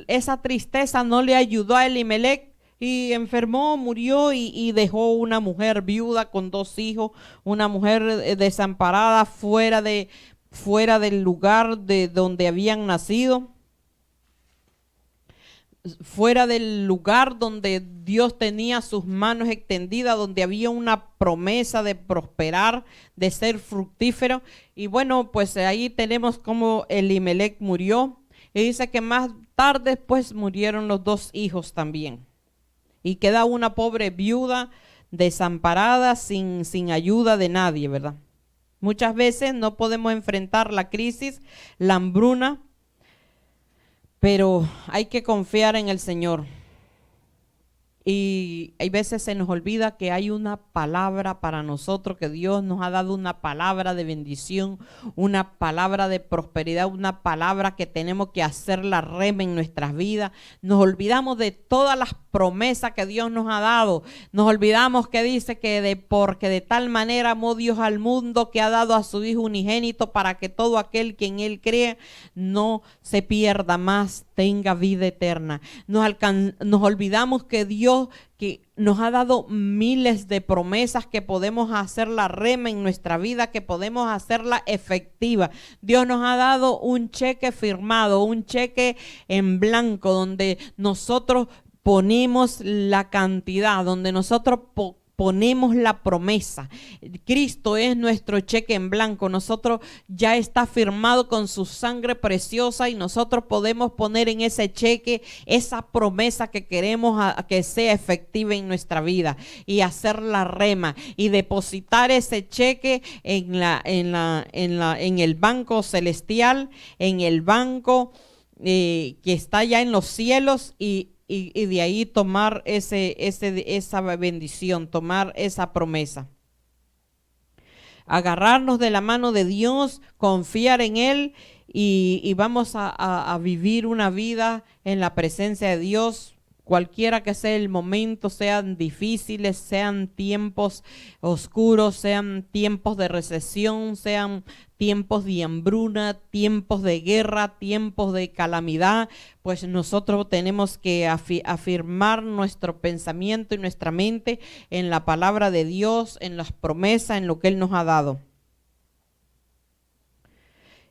esa tristeza no le ayudó a Elimelec y enfermó, murió y dejó una mujer viuda con 2 hijos, una mujer desamparada fuera del lugar de donde habían nacido, fuera del lugar donde Dios tenía sus manos extendidas, donde había una promesa de prosperar, de ser fructífero. Y bueno, pues ahí tenemos cómo Elimelec murió. Y dice que más tarde pues murieron los 2 hijos también. Y queda una pobre viuda desamparada sin ayuda de nadie, ¿verdad? Muchas veces no podemos enfrentar la crisis, la hambruna, pero hay que confiar en el Señor. Y hay veces se nos olvida que hay una palabra para nosotros, que Dios nos ha dado una palabra de bendición, una palabra de prosperidad, una palabra que tenemos que hacerla rema en nuestras vidas. Nos olvidamos de todas las promesas que Dios nos ha dado. Nos olvidamos que dice que porque de tal manera amó Dios al mundo que ha dado a su Hijo unigénito para que todo aquel que en Él cree no se pierda más, tenga vida eterna. Nos olvidamos que Dios que nos ha dado miles de promesas, que podemos hacerla rema en nuestra vida, que podemos hacerla efectiva. Dios nos ha dado un cheque firmado, un cheque en blanco, donde nosotros ponemos la cantidad, donde nosotros ponemos la promesa. Cristo es nuestro cheque en blanco. Nosotros ya está firmado con su sangre preciosa y nosotros podemos poner en ese cheque esa promesa que queremos que sea efectiva en nuestra vida y hacerla rema y depositar ese cheque en el banco celestial, en el banco que está ya en los cielos y de ahí tomar esa bendición, tomar esa promesa. Agarrarnos de la mano de Dios, confiar en Él y vamos a vivir una vida en la presencia de Dios. Cualquiera que sea el momento, sean difíciles, sean tiempos oscuros, sean tiempos de recesión, sean tiempos de hambruna, tiempos de guerra, tiempos de calamidad, pues nosotros tenemos que afirmar nuestro pensamiento y nuestra mente en la palabra de Dios, en las promesas, en lo que Él nos ha dado.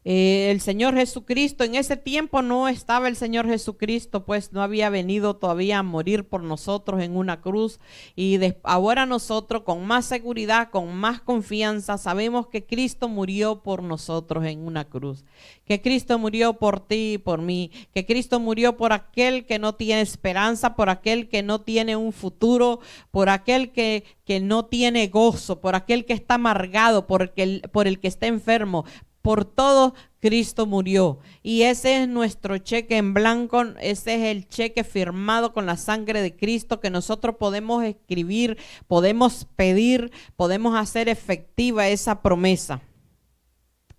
El Señor Jesucristo, en ese tiempo no estaba el Señor Jesucristo, pues no había venido todavía a morir por nosotros en una cruz, y ahora nosotros con más seguridad, con más confianza, sabemos que Cristo murió por nosotros en una cruz, que Cristo murió por ti y por mí, que Cristo murió por aquel que no tiene esperanza, por aquel que no tiene un futuro, por aquel que no tiene gozo, por aquel que está amargado, por el que está enfermo. Por todo Cristo murió, y ese es nuestro cheque en blanco, ese es el cheque firmado con la sangre de Cristo que nosotros podemos escribir, podemos pedir, podemos hacer efectiva esa promesa.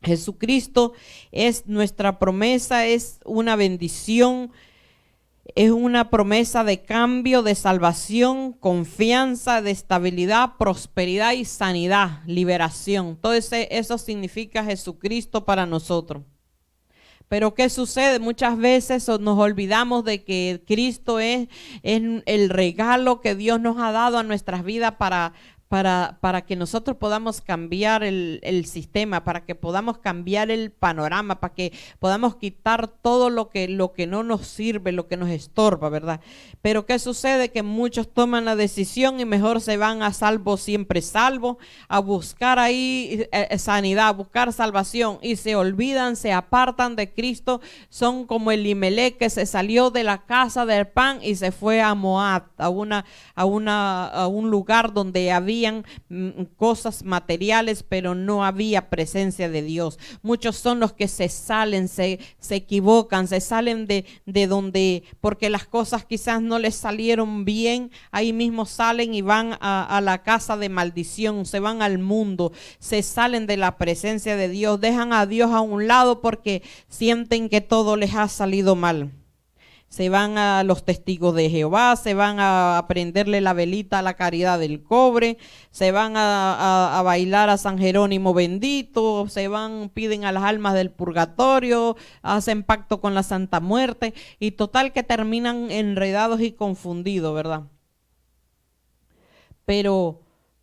Jesucristo es nuestra promesa, es una bendición, es una promesa de cambio, de salvación, confianza, de estabilidad, prosperidad y sanidad, liberación. Todo eso significa Jesucristo para nosotros. Pero ¿qué sucede? Muchas veces nos olvidamos de que Cristo es el regalo que Dios nos ha dado a nuestras vidas para para que nosotros podamos cambiar el sistema, para que podamos cambiar el panorama, para que podamos quitar todo lo que no nos sirve, lo que nos estorba, ¿verdad? Pero ¿qué sucede? Que muchos toman la decisión y mejor se van a salvo, siempre salvo, a buscar ahí sanidad, a buscar salvación, y se olvidan, se apartan de Cristo. Son como Elimelec, que se salió de la casa del pan y se fue a Moab, a un lugar donde habían cosas materiales, pero no había presencia de Dios. Muchos son los que se salen, se equivocan, se salen de donde, porque las cosas quizás no les salieron bien, ahí mismo salen y van a la casa de maldición, se van al mundo, se salen de la presencia de Dios, dejan a Dios a un lado porque sienten que todo les ha salido mal. Se van a los testigos de Jehová, se van a prenderle la velita a la caridad del cobre, se van a bailar a San Jerónimo bendito, piden a las almas del purgatorio, hacen pacto con la Santa Muerte, y total que terminan enredados y confundidos, ¿verdad? Pero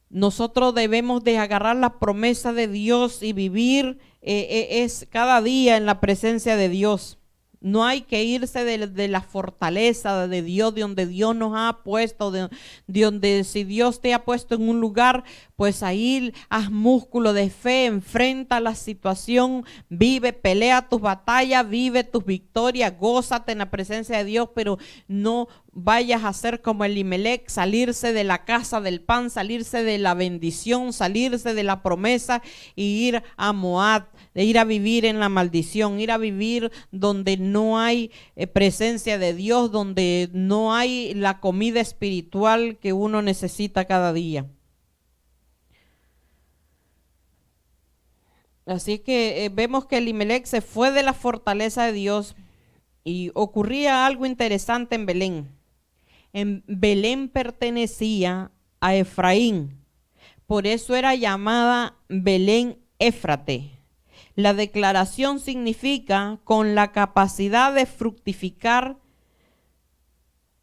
nosotros debemos de agarrar la promesa de Dios y vivir es cada día en la presencia de Dios. No hay que irse de la fortaleza de Dios, de donde Dios nos ha puesto, de donde si Dios te ha puesto en un lugar, pues ahí haz músculo de fe, enfrenta la situación, vive, pelea tus batallas, vive tus victorias, gózate en la presencia de Dios, pero no vayas a ser como Elimelec, salirse de la casa del pan, salirse de la bendición, salirse de la promesa y ir a Moab, de ir a vivir en la maldición, ir a vivir donde no hay presencia de Dios, donde no hay la comida espiritual que uno necesita cada día. Así que vemos que Elimelec se fue de la fortaleza de Dios y ocurría algo interesante en Belén. En Belén pertenecía a Efraín, por eso era llamada Belén Éfrate. La declaración significa con la capacidad de fructificar.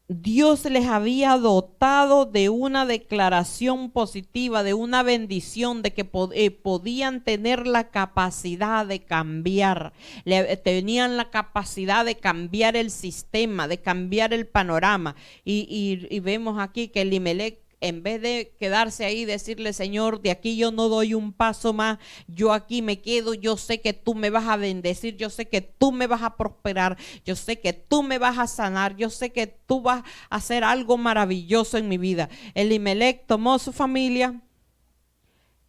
Dios les había dotado de una declaración positiva, de una bendición, de que podían tener la capacidad de cambiar, tenían la capacidad de cambiar el sistema, de cambiar el panorama. Y vemos aquí que Elimelec, en vez de quedarse ahí y decirle, Señor, de aquí yo no doy un paso más, yo aquí me quedo, yo sé que tú me vas a bendecir, yo sé que tú me vas a prosperar, yo sé que tú me vas a sanar, yo sé que tú vas a hacer algo maravilloso en mi vida. Elimelec tomó su familia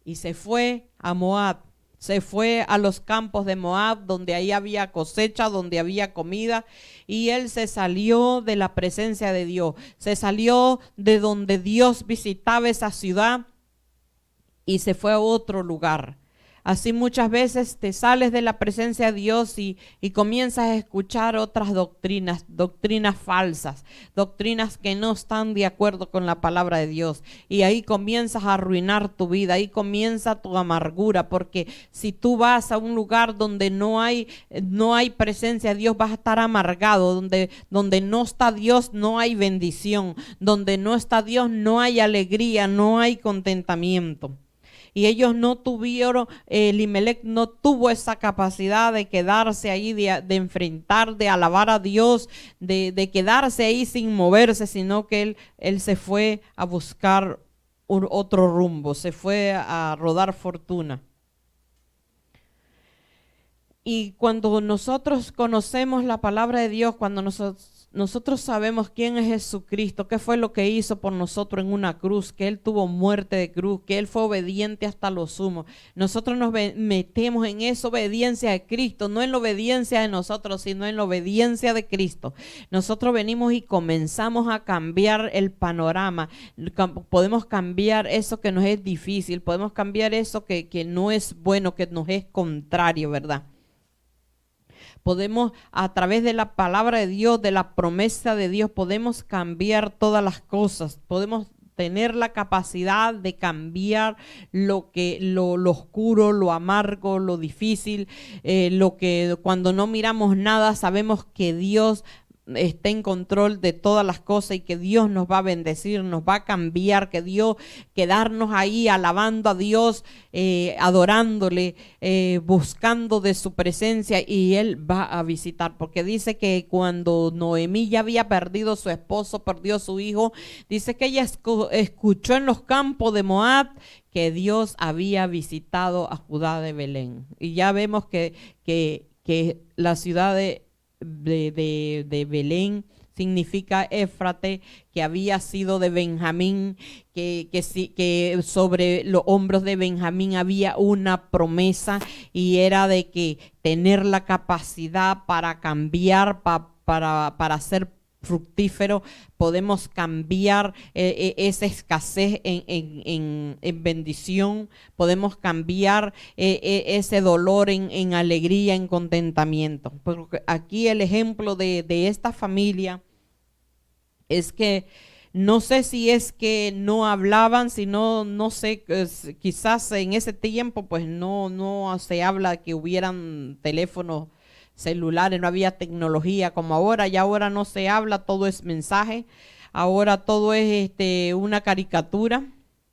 y se fue a Moab. Se fue a los campos de Moab, donde ahí había cosecha, donde había comida, y él se salió de la presencia de Dios. Se salió de donde Dios visitaba esa ciudad y se fue a otro lugar. Así muchas veces te sales de la presencia de Dios y comienzas a escuchar otras doctrinas falsas, doctrinas que no están de acuerdo con la palabra de Dios. Y ahí comienzas a arruinar tu vida, ahí comienza tu amargura, porque si tú vas a un lugar donde no hay presencia de Dios, vas a estar amargado. Donde no está Dios, no hay bendición. Donde no está Dios, no hay alegría, no hay contentamiento. Y ellos no tuvieron, Elimelec no tuvo esa capacidad de quedarse ahí, de enfrentar, de alabar a Dios, de quedarse ahí sin moverse, sino que él se fue a buscar otro rumbo, se fue a rodar fortuna. Y cuando nosotros conocemos la palabra de Dios, cuando nosotros sabemos quién es Jesucristo, qué fue lo que hizo por nosotros en una cruz, que Él tuvo muerte de cruz, que Él fue obediente hasta lo sumo. Nosotros nos metemos en esa obediencia de Cristo, no en la obediencia de nosotros, sino en la obediencia de Cristo. Nosotros venimos y comenzamos a cambiar el panorama. Podemos cambiar eso que nos es difícil, podemos cambiar eso que no es bueno, que nos es contrario, ¿verdad? Podemos, a través de la palabra de Dios, de la promesa de Dios, podemos cambiar todas las cosas. Podemos tener la capacidad de cambiar lo oscuro, lo amargo, lo difícil, lo que cuando no miramos nada sabemos que Dios está en control de todas las cosas y que Dios nos va a bendecir, nos va a cambiar, que Dios, quedarnos ahí alabando a Dios, adorándole, buscando de su presencia, y Él va a visitar, porque dice que cuando Noemí ya había perdido su esposo, perdió su hijo, dice que ella escuchó en los campos de Moab que Dios había visitado a Judá de Belén. Y ya vemos que la ciudad de Belén significa Éfrate, que había sido de Benjamín, que sobre los hombros de Benjamín había una promesa, y era de que tener la capacidad para cambiar, para ser fructífero, podemos cambiar esa escasez en bendición, podemos cambiar ese dolor en alegría, en contentamiento. Porque aquí el ejemplo de esta familia es que no sé si es que no hablaban, sino no sé, quizás en ese tiempo pues no se habla que hubieran teléfonos celulares, no había tecnología como ahora, y ahora no se habla, todo es mensaje, ahora todo es una caricatura.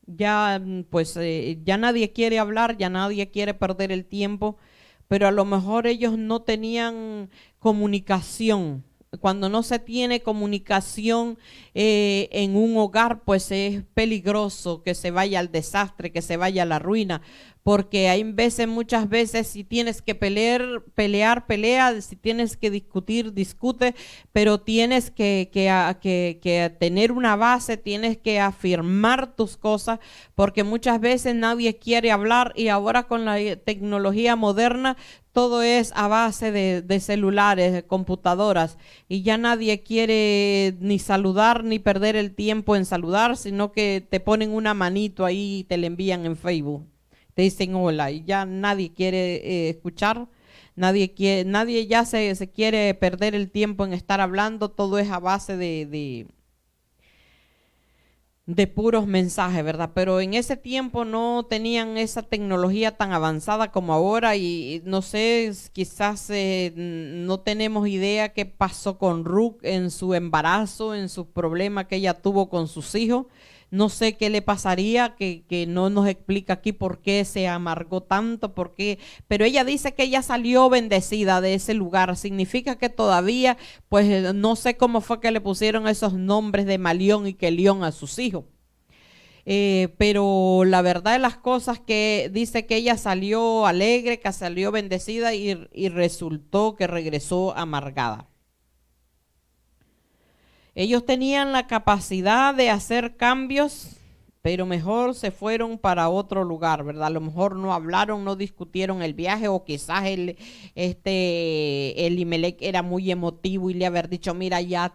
Ya pues ya nadie quiere hablar, ya nadie quiere perder el tiempo, pero a lo mejor ellos no tenían comunicación. Cuando no se tiene comunicación en un hogar, pues es peligroso que se vaya al desastre, que se vaya a la ruina, porque hay veces, muchas veces, si tienes que pelea, si tienes que discutir, discute, pero tienes que tener una base, tienes que afirmar tus cosas, porque muchas veces nadie quiere hablar, y ahora con la tecnología moderna todo es a base de celulares, de computadoras, y ya nadie quiere ni saludar ni perder el tiempo en saludar, sino que te ponen una manito ahí y te la envían en Facebook. Te dicen hola y ya nadie quiere escuchar, nadie ya se quiere perder el tiempo en estar hablando, todo es a base de puros mensajes, ¿verdad? Pero en ese tiempo no tenían esa tecnología tan avanzada como ahora, y no sé, quizás no tenemos idea qué pasó con Ruth en su embarazo, en su problema que ella tuvo con sus hijos. No sé qué le pasaría, que no nos explica aquí por qué se amargó tanto, por qué, pero ella dice que ella salió bendecida de ese lugar. Significa que todavía, pues no sé cómo fue que le pusieron esos nombres de Malión y Quelión a sus hijos. Pero la verdad de las cosas que dice que ella salió alegre, que salió bendecida, y resultó que regresó amargada. Ellos tenían la capacidad de hacer cambios, pero mejor se fueron para otro lugar, ¿verdad? A lo mejor no hablaron, no discutieron el viaje, o quizás Elimelech era muy emotivo y le haber dicho, mira, ya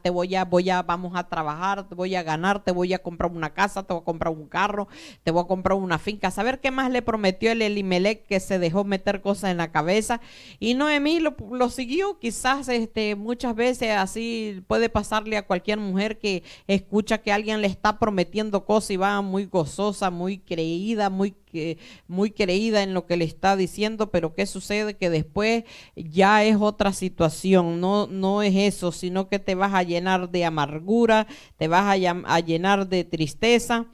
vamos a trabajar, te voy a ganar, te voy a comprar una casa, te voy a comprar un carro, te voy a comprar una finca. Saber qué más le prometió el Elimelech, que se dejó meter cosas en la cabeza, y Noemí lo siguió. Quizás muchas veces así puede pasarle a cualquier mujer que escucha que alguien le está prometiendo cosas y va muy gozosa, muy creída en lo que le está diciendo, pero ¿qué sucede? Que después ya es otra situación, no es eso, sino que te vas a llenar de amargura, te vas a llenar de tristeza,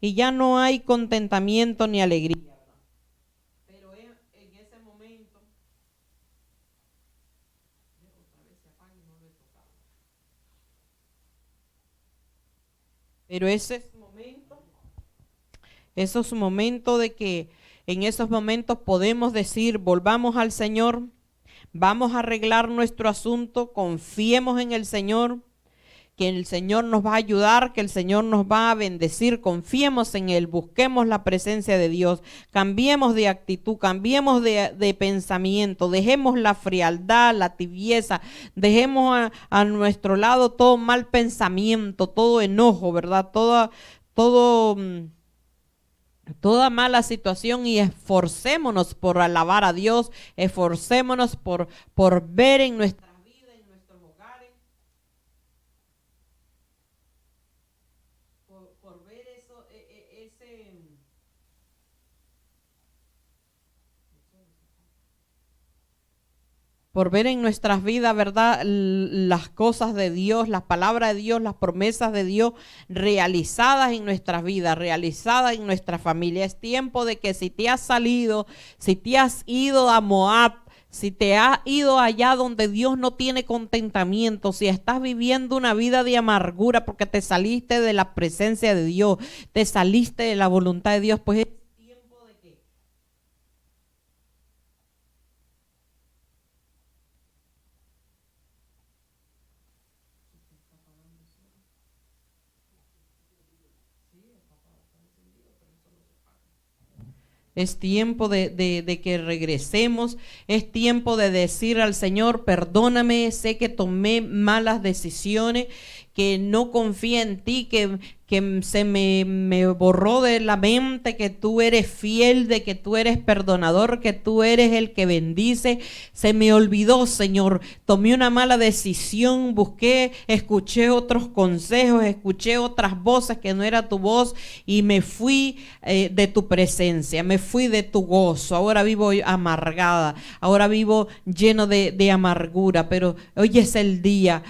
y ya no hay contentamiento ni alegría. Pero en ese momento, pero esos momentos de que en esos momentos podemos decir, volvamos al Señor, vamos a arreglar nuestro asunto, confiemos en el Señor, que el Señor nos va a ayudar, que el Señor nos va a bendecir, confiemos en Él, busquemos la presencia de Dios, cambiemos de actitud, cambiemos de pensamiento, dejemos la frialdad, la tibieza, dejemos a nuestro lado todo mal pensamiento, todo enojo, ¿verdad? Toda mala situación, y esforcémonos por alabar a Dios, esforcémonos por ver en nuestras vidas, en nuestros hogares, por ver eso, por ver en nuestras vidas, ¿verdad? Las cosas de Dios, las palabras de Dios, las promesas de Dios realizadas en nuestras vidas, realizadas en nuestra familia. Es tiempo de que si te has salido, si te has ido a Moab, si te has ido allá donde Dios no tiene contentamiento, si estás viviendo una vida de amargura porque te saliste de la presencia de Dios, te saliste de la voluntad de Dios, pues es tiempo de que es tiempo de que regresemos. Es tiempo de decir al Señor, perdóname, sé que tomé malas decisiones, que no confié en ti, que se me borró de la mente que tú eres fiel, de que tú eres perdonador, que tú eres el que bendice. Se me olvidó, Señor. Tomé una mala decisión, escuché otros consejos, escuché otras voces que no era tu voz y me fui de tu presencia, me fui de tu gozo. Ahora vivo amargada, ahora vivo lleno de amargura, pero hoy es el día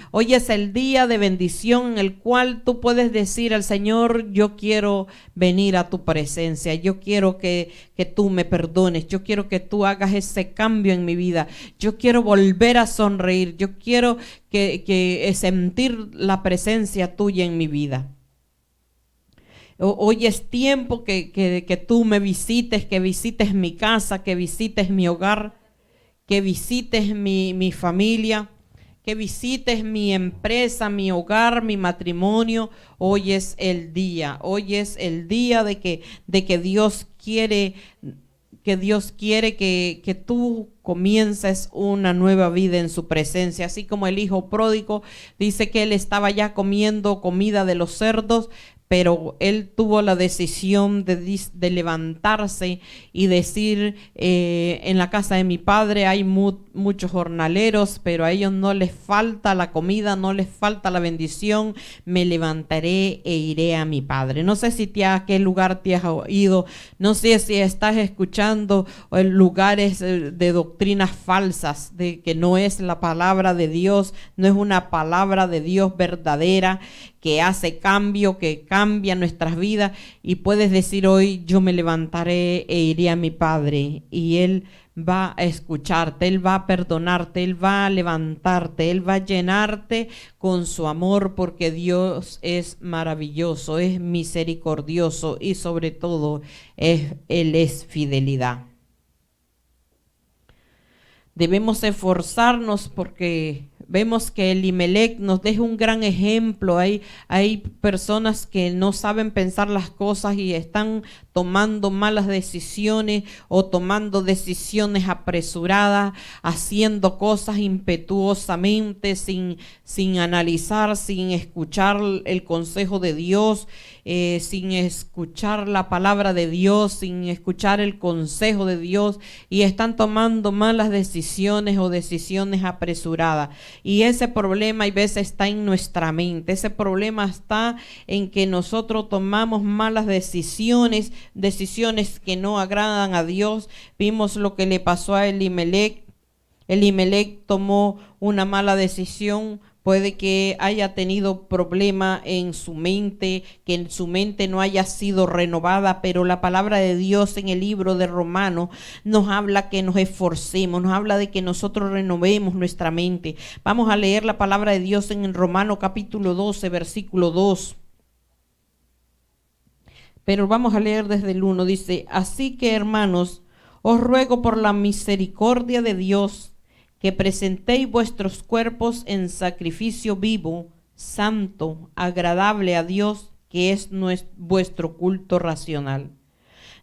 de bendición en el cual tú puedes decir al Señor, yo quiero venir a tu presencia, yo quiero que tú me perdones, yo quiero que tú hagas ese cambio en mi vida, yo quiero volver a sonreír, yo quiero que sentir la presencia tuya en mi vida. Hoy es tiempo que tú me visites, que visites mi casa, que visites mi hogar, que visites mi familia, que visites mi empresa, mi hogar, mi matrimonio. Hoy es el día de que Dios quiere que tú comiences una nueva vida en su presencia. Así como el hijo pródigo dice que él estaba ya comiendo comida de los cerdos, pero él tuvo la decisión de levantarse y decir, en la casa de mi padre hay muchos jornaleros, pero a ellos no les falta la comida, no les falta la bendición, me levantaré e iré a mi padre. No sé a qué lugar te has ido, no sé si estás escuchando lugares de doctrinas falsas, de que no es la palabra de Dios, no es una palabra de Dios verdadera, que hace cambio, que cambia nuestras vidas, y puedes decir hoy, yo me levantaré e iré a mi Padre, y Él va a escucharte, Él va a perdonarte, Él va a levantarte, Él va a llenarte con su amor, porque Dios es maravilloso, es misericordioso y sobre todo Él es fidelidad. Debemos esforzarnos porque vemos que Elimelech nos deja un gran ejemplo. Hay personas que no saben pensar las cosas y están tomando malas decisiones o tomando decisiones apresuradas, haciendo cosas impetuosamente, sin analizar, sin escuchar el consejo de Dios, sin escuchar la palabra de Dios, sin escuchar el consejo de Dios, y están tomando malas decisiones o decisiones apresuradas. Y ese problema a veces está en nuestra mente, ese problema está en que nosotros tomamos malas decisiones que no agradan a Dios. Vimos lo que le pasó a Elimelech. Elimelech tomó una mala decisión. Puede que haya tenido problema en su mente, que en su mente no haya sido renovada, pero la palabra de Dios en el libro de Romanos nos habla que nos esforcemos, nos habla de que nosotros renovemos nuestra mente. Vamos a leer la palabra de Dios en Romanos capítulo 12, versículo 2. Pero vamos a leer desde el 1, dice, así que hermanos, os ruego por la misericordia de Dios, que presentéis vuestros cuerpos en sacrificio vivo, santo, agradable a Dios, que es vuestro culto racional.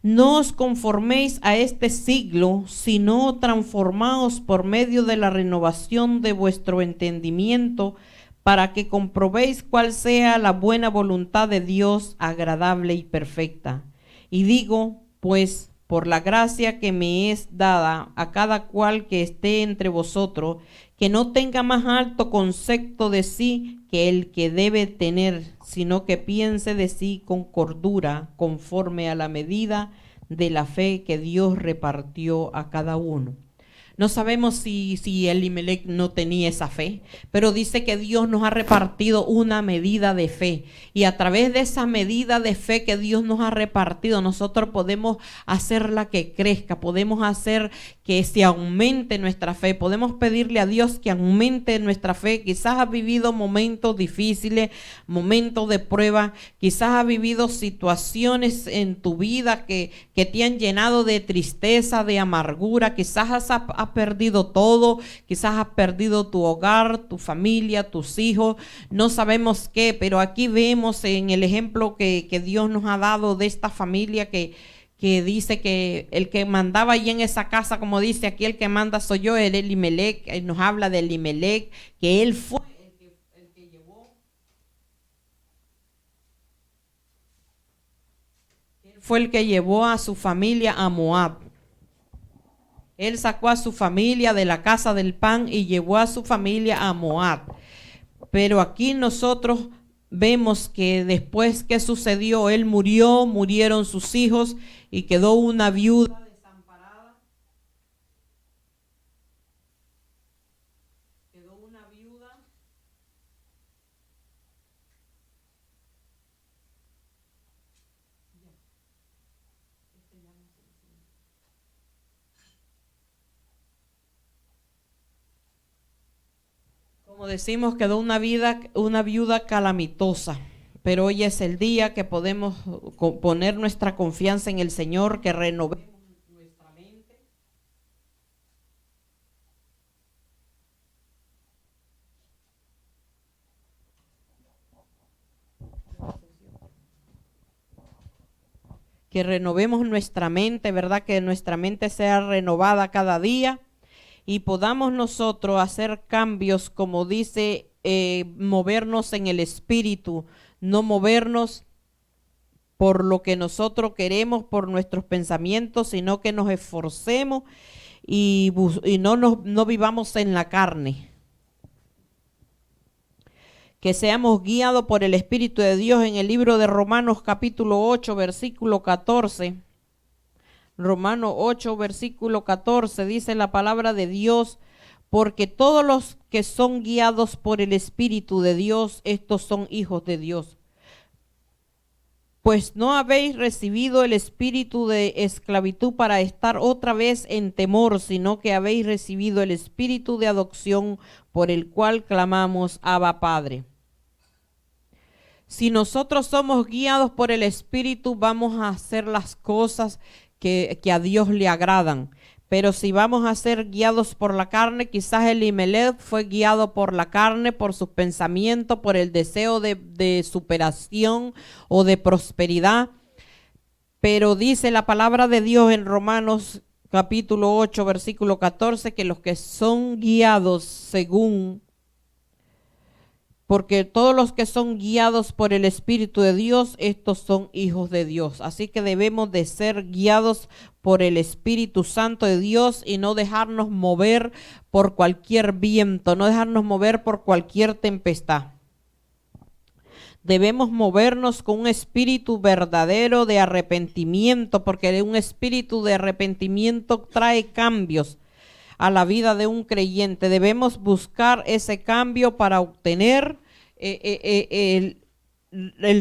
No os conforméis a este siglo, sino transformaos por medio de la renovación de vuestro entendimiento, para que comprobéis cuál sea la buena voluntad de Dios, agradable y perfecta. Y digo, pues, por la gracia que me es dada a cada cual que esté entre vosotros, que no tenga más alto concepto de sí que el que debe tener, sino que piense de sí con cordura, conforme a la medida de la fe que Dios repartió a cada uno. No sabemos si Elimelech no tenía esa fe, pero dice que Dios nos ha repartido una medida de fe. Y a través de esa medida de fe que Dios nos ha repartido, nosotros podemos hacerla que crezca, podemos hacer que se aumente nuestra fe, podemos pedirle a Dios que aumente nuestra fe. Quizás has vivido momentos difíciles, momentos de prueba, quizás has vivido situaciones en tu vida que te han llenado de tristeza, de amargura, quizás has perdido todo, quizás has perdido tu hogar, tu familia, tus hijos, no sabemos qué, pero aquí vemos en el ejemplo que Dios nos ha dado de esta familia que dice que el que mandaba allí en esa casa, como dice aquí, el que manda soy yo, el Elimelech, nos habla de Elimelech, que él fue el que llevó, fue el que llevó a su familia a Moab. Él sacó a su familia de la casa del pan y llevó a su familia a Moab. Pero aquí nosotros vemos que después que sucedió, él murió, murieron sus hijos y quedó una viuda desamparada. Quedó una viuda. Como decimos, quedó una viuda calamitosa, pero hoy es el día que podemos poner nuestra confianza en el Señor, que renovemos nuestra mente. Que renovemos nuestra mente, ¿verdad? Que nuestra mente sea renovada cada día. Y podamos nosotros hacer cambios, como dice, movernos en el espíritu, no movernos por lo que nosotros queremos, por nuestros pensamientos, sino que nos esforcemos y no vivamos en la carne. Que seamos guiados por el Espíritu de Dios. En el libro de Romanos capítulo 8, versículo 14. Romanos 8, versículo 14, dice la palabra de Dios, porque todos los que son guiados por el Espíritu de Dios, estos son hijos de Dios. Pues no habéis recibido el espíritu de esclavitud para estar otra vez en temor, sino que habéis recibido el espíritu de adopción por el cual clamamos, Abba, Padre. Si nosotros somos guiados por el Espíritu, vamos a hacer las cosas que a Dios le agradan. Pero si vamos a ser guiados por la carne, quizás Elimelech fue guiado por la carne, por sus pensamientos, por el deseo de superación o de prosperidad. Pero dice la palabra de Dios en Romanos capítulo 8, versículo 14, que los que son guiados porque todos los que son guiados por el Espíritu de Dios, estos son hijos de Dios. Así que debemos de ser guiados por el Espíritu Santo de Dios y no dejarnos mover por cualquier viento, no dejarnos mover por cualquier tempestad. Debemos movernos con un espíritu verdadero de arrepentimiento, porque un espíritu de arrepentimiento trae cambios a la vida de un creyente. Debemos buscar ese cambio para obtener el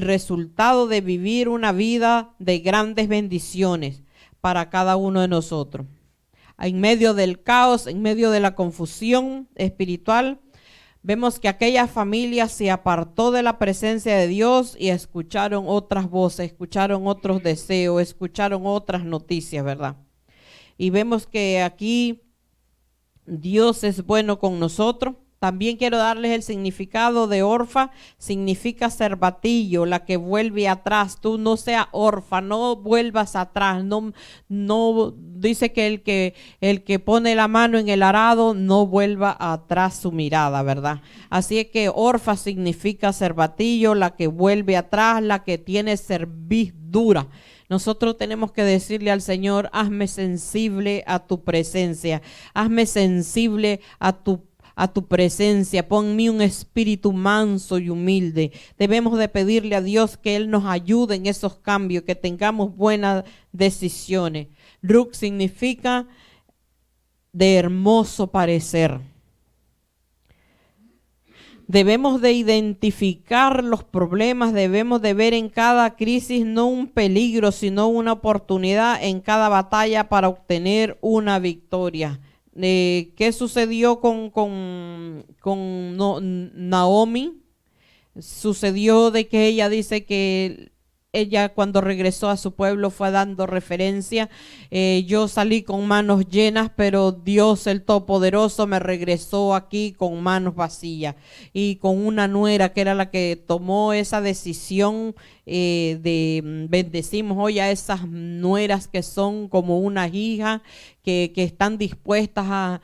resultado de vivir una vida de grandes bendiciones para cada uno de nosotros. En medio del caos, en medio de la confusión espiritual, vemos que aquella familia se apartó de la presencia de Dios y escucharon otras voces, escucharon otros deseos, escucharon otras noticias, ¿verdad? Y vemos que aquí Dios es bueno con nosotros. También quiero darles el significado de orfa. Significa cervatillo, la que vuelve atrás. Tú no seas orfa, no vuelvas atrás. No dice que el que pone la mano en el arado no vuelva atrás su mirada, ¿verdad? Así es que orfa significa cervatillo, la que vuelve atrás, la que tiene cerviz dura. Nosotros tenemos que decirle al Señor, hazme sensible a tu presencia, hazme sensible a tu presencia, ponme un espíritu manso y humilde. Debemos de pedirle a Dios que Él nos ayude en esos cambios, que tengamos buenas decisiones. Ruc significa de hermoso parecer. Debemos de identificar los problemas, debemos de ver en cada crisis no un peligro, sino una oportunidad en cada batalla para obtener una victoria. ¿Qué sucedió con Naomi? Sucedió de que ella dice que ella cuando regresó a su pueblo fue dando referencia, yo salí con manos llenas, pero Dios el Todopoderoso me regresó aquí con manos vacías, y con una nuera que era la que tomó esa decisión bendecimos hoy a esas nueras que son como unas hijas, que están dispuestas a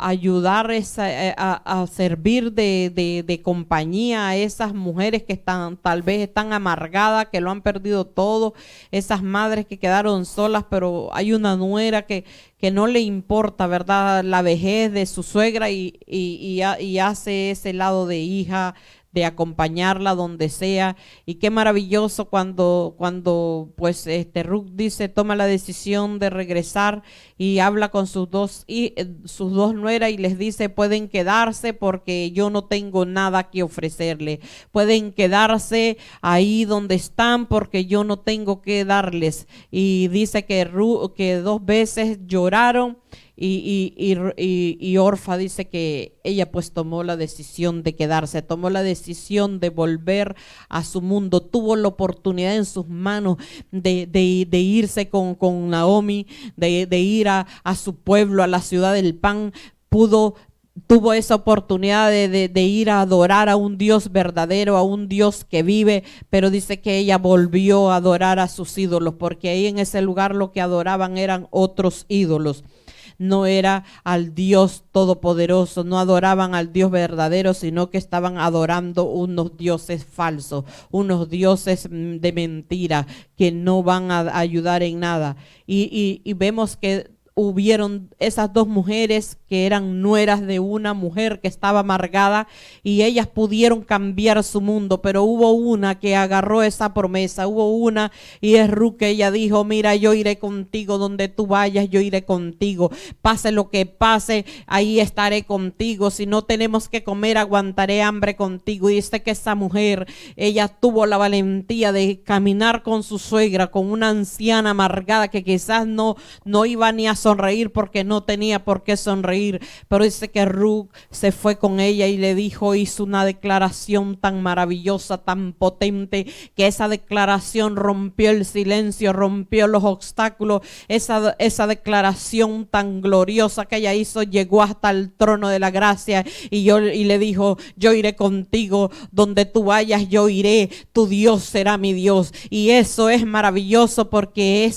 ayudar, a servir de compañía a esas mujeres que tal vez están amargadas, que lo han perdido todo, esas madres que quedaron solas, pero hay una nuera que no le importa, ¿verdad?, la vejez de su suegra y hace ese lado de hija, de acompañarla donde sea. Y qué maravilloso cuando pues Ruth dice, toma la decisión de regresar y habla con sus dos nueras y les dice, pueden quedarse porque yo no tengo nada que ofrecerle, pueden quedarse ahí donde están porque yo no tengo que darles. Y dice que 2 veces lloraron. Y Orfa dice que ella pues tomó la decisión de quedarse, tomó la decisión de volver a su mundo, tuvo la oportunidad en sus manos de irse con Naomi, de ir a su pueblo, a la ciudad del pan. Tuvo esa oportunidad de ir a adorar a un Dios verdadero, a un Dios que vive, pero dice que ella volvió a adorar a sus ídolos, porque ahí en ese lugar lo que adoraban eran otros ídolos. No era al Dios todopoderoso, no adoraban al Dios verdadero, sino que estaban adorando unos dioses falsos, unos dioses de mentira que no van a ayudar en nada. Y vemos que hubieron esas 2 mujeres que eran nueras de una mujer que estaba amargada, y ellas pudieron cambiar su mundo, pero hubo una que agarró esa promesa, hubo una, y es Ruth, que ella dijo, mira, yo iré contigo donde tú vayas, yo iré contigo, pase lo que pase, ahí estaré contigo, si no tenemos que comer, aguantaré hambre contigo. Y dice que esa mujer, ella tuvo la valentía de caminar con su suegra, con una anciana amargada que quizás no iba ni a sonreír porque no tenía por qué sonreír, pero dice que Ruth se fue con ella y le dijo, hizo una declaración tan maravillosa, tan potente, que esa declaración rompió el silencio, rompió los obstáculos. Esa declaración tan gloriosa que ella hizo llegó hasta el trono de la gracia, y le dijo, yo iré contigo, donde tú vayas yo iré, tu Dios será mi Dios. Y eso es maravilloso, porque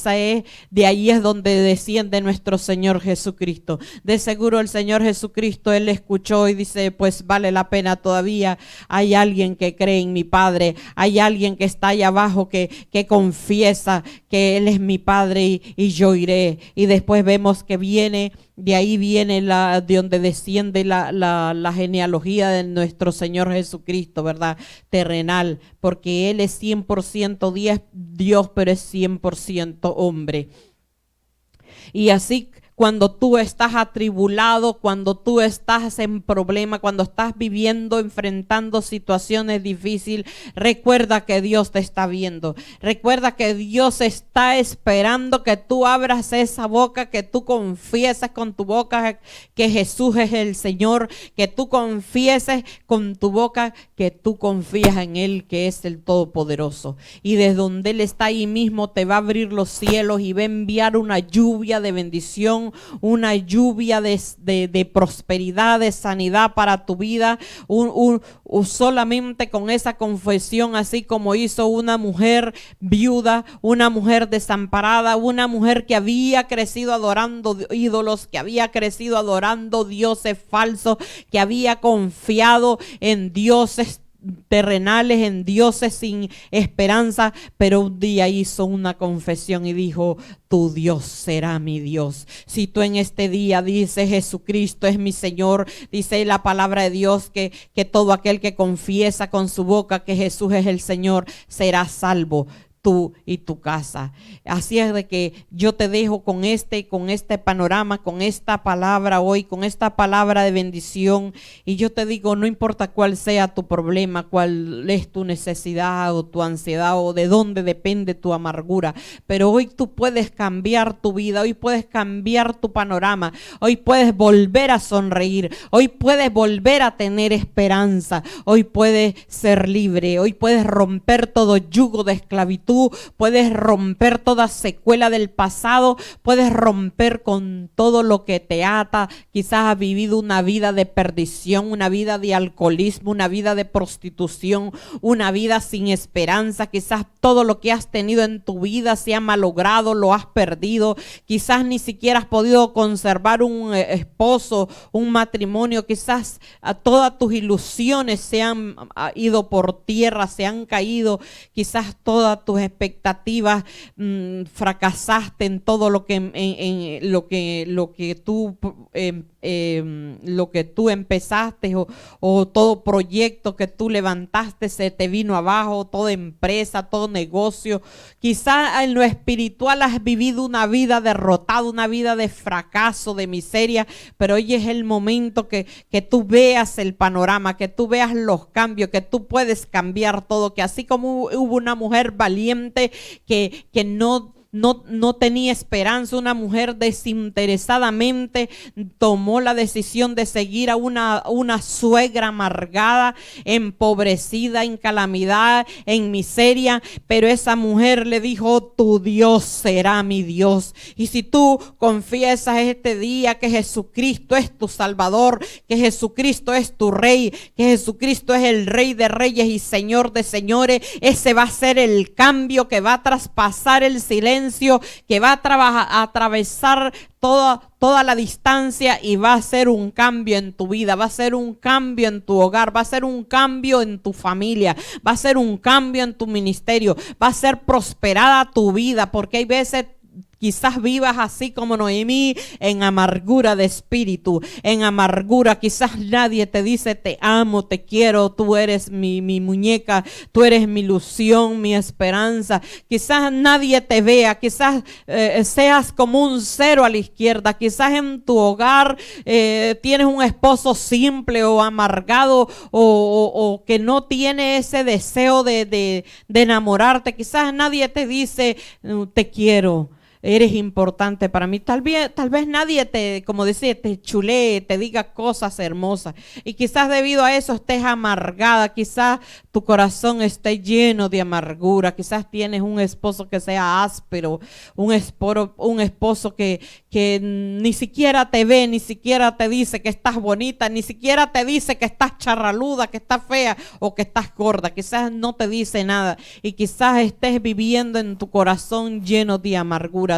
de ahí es donde desciende nuestro Señor Jesucristo. De seguro el Señor Jesucristo, Él escuchó y dice, pues vale la pena, todavía hay alguien que cree en mi Padre, hay alguien que está allá abajo que confiesa que Él es mi Padre, y yo iré. Y después vemos que de ahí viene de donde desciende la genealogía de nuestro Señor Jesucristo, ¿verdad? Terrenal, porque Él es 100% Dios, pero es 100% hombre. Y así, cuando tú estás atribulado, cuando tú estás en problema, cuando estás enfrentando situaciones difíciles, recuerda que Dios te está viendo. Recuerda que Dios está esperando que tú abras esa boca, que tú confieses con tu boca que Jesús es el Señor, que tú confieses con tu boca que tú confías en Él, que es el Todopoderoso. Y desde donde Él está ahí mismo te va a abrir los cielos y va a enviar una lluvia de bendición, una lluvia de prosperidad, de sanidad para tu vida, solamente con esa confesión, así como hizo una mujer viuda, una mujer desamparada, una mujer que había crecido adorando ídolos, que había crecido adorando dioses falsos, que había confiado en dioses terrenales, en dioses sin esperanza, pero un día hizo una confesión y dijo, tu Dios será mi Dios. Si tú en este día dices, Jesucristo es mi Señor, dice la palabra de Dios que todo aquel que confiesa con su boca que Jesús es el Señor será salvo. tú y tu casa. Así es de que yo te dejo con este panorama, con esta palabra hoy, con esta palabra de bendición, y yo te digo, no importa cuál sea tu problema, cuál es tu necesidad o tu ansiedad o de dónde depende tu amargura, pero hoy tú puedes cambiar tu vida, hoy puedes cambiar tu panorama, hoy puedes volver a sonreír, hoy puedes volver a tener esperanza, hoy puedes ser libre, hoy puedes romper todo yugo de esclavitud, puedes romper toda secuela del pasado, puedes romper con todo lo que te ata. Quizás has vivido una vida de perdición, una vida de alcoholismo, una vida de prostitución, una vida sin esperanza. Quizás todo lo que has tenido en tu vida se ha malogrado, lo has perdido. Quizás ni siquiera has podido conservar un esposo, un matrimonio. Quizás todas tus ilusiones se han ido por tierra, se han caído. Quizás todas tus expectativas, fracasaste en todo lo que tú empezaste, o todo proyecto que tú levantaste se te vino abajo, toda empresa, todo negocio. Quizás en lo espiritual has vivido una vida derrotada, una vida de fracaso, de miseria, pero hoy es el momento que tú veas el panorama, que tú veas los cambios, que tú puedes cambiar todo, que así como hubo una mujer valiente que no tenía esperanza, una mujer desinteresadamente tomó la decisión de seguir a una suegra amargada, empobrecida, en calamidad, en miseria, pero esa mujer le dijo: tu Dios será mi Dios. Y si tú confiesas este día que Jesucristo es tu Salvador, que Jesucristo es tu Rey, que Jesucristo es el Rey de Reyes y Señor de Señores, ese va a ser el cambio que va a traspasar el silencio, que va a atravesar toda la distancia, y va a ser un cambio en tu vida, va a ser un cambio en tu hogar, va a ser un cambio en tu familia, va a ser un cambio en tu ministerio, va a ser prosperada tu vida, porque hay veces quizás vivas así como Noemí, en amargura de espíritu, en amargura. Quizás nadie te dice: te amo, te quiero, tú eres mi muñeca, tú eres mi ilusión, mi esperanza. Quizás nadie te vea, quizás seas como un cero a la izquierda. Quizás en tu hogar tienes un esposo simple o amargado, o que no tiene ese deseo de enamorarte. Quizás nadie te dice: te quiero, eres importante para mí. Tal vez nadie te, como decía, te chulee, te diga cosas hermosas, y quizás debido a eso estés amargada. Quizás tu corazón esté lleno de amargura. Quizás tienes un esposo que sea áspero, un esposo que ni siquiera te ve, ni siquiera te dice que estás bonita, ni siquiera te dice que estás charraluda, que estás fea o que estás gorda. Quizás no te dice nada, y quizás estés viviendo en tu corazón lleno de amargura.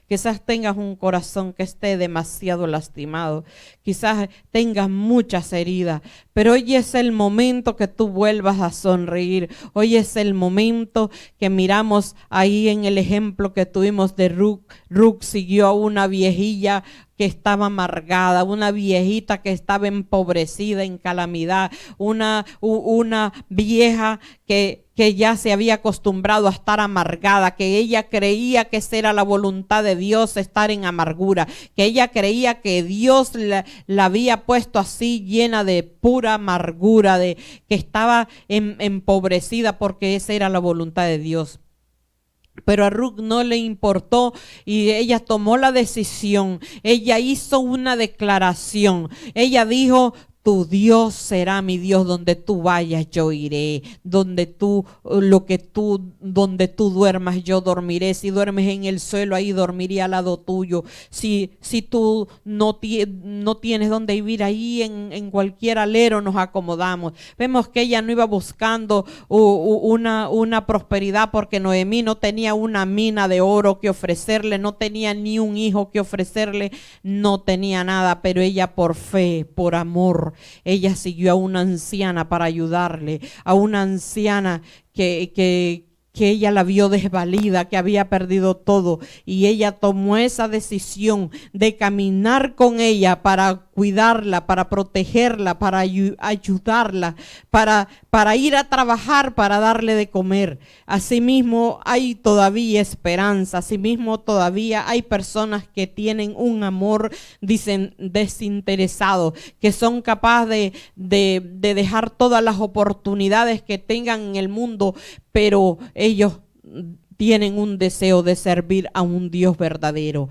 Quizás tengas un corazón que esté demasiado lastimado, quizás tengas muchas heridas, pero hoy es el momento que tú vuelvas a sonreír. Hoy es el momento que miramos ahí en el ejemplo que tuvimos de Ruth. Ruth siguió a una viejilla que estaba amargada, una viejita que estaba empobrecida, en calamidad, una vieja que ya se había acostumbrado a estar amargada, que ella creía que esa era la voluntad de Dios, estar en amargura, que ella creía que Dios la había puesto así, llena de pura amargura, de que estaba empobrecida, porque esa era la voluntad de Dios. Pero a Ruth no le importó, y ella tomó la decisión. Ella hizo una declaración. Ella dijo: tu Dios será mi Dios, donde tú vayas yo iré, donde tú duermas yo dormiré, si duermes en el suelo ahí dormiré al lado tuyo, si tú no tienes donde vivir, ahí en cualquier alero nos acomodamos. Vemos que ella no iba buscando una prosperidad, porque Noemí no tenía una mina de oro que ofrecerle, no tenía ni un hijo que ofrecerle, no tenía nada, pero ella por fe, por amor, ella siguió a una anciana para ayudarle, a una anciana que que ella la vio desvalida, que había perdido todo, y ella tomó esa decisión de caminar con ella para cuidarla, para protegerla, para ayudarla, para ir a trabajar, para darle de comer. Asimismo hay todavía esperanza, asimismo todavía hay personas que tienen un amor desinteresado, que son capaces de dejar todas las oportunidades que tengan en el mundo, pero ellos tienen un deseo de servir a un Dios verdadero.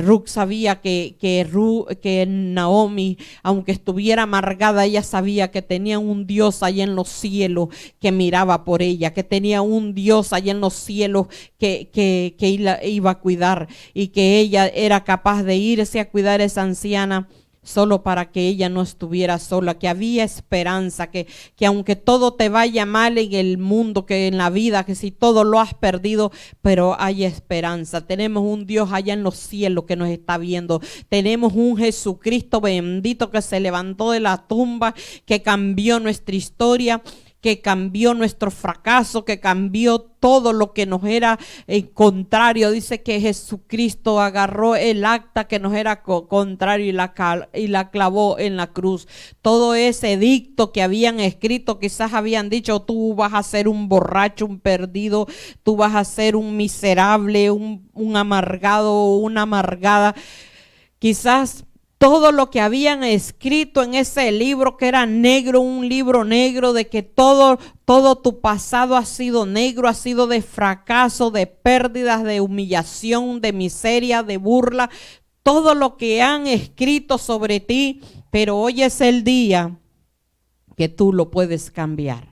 Ruth sabía que Naomi, aunque estuviera amargada, ella sabía que tenía un Dios allá en los cielos que miraba por ella, que tenía un Dios allá en los cielos que iba a cuidar, y que ella era capaz de irse a cuidar a esa anciana solo para que ella no estuviera sola, que había esperanza, que aunque todo te vaya mal en el mundo, que en la vida, que si todo lo has perdido, pero hay esperanza. Tenemos un Dios allá en los cielos que nos está viendo. Tenemos un Jesucristo bendito que se levantó de la tumba, que cambió nuestra historia, que cambió nuestro fracaso, que cambió todo lo que nos era contrario. Dice que Jesucristo agarró el acta que nos era contrario y la clavó en la cruz. Todo ese edicto que habían escrito, quizás habían dicho: tú vas a ser un borracho, un perdido, tú vas a ser un miserable, un amargado, una amargada. Quizás todo lo que habían escrito en ese libro, que era negro, un libro negro, de que todo tu pasado ha sido negro, ha sido de fracaso, de pérdidas, de humillación, de miseria, de burla, todo lo que han escrito sobre ti, pero hoy es el día que tú lo puedes cambiar.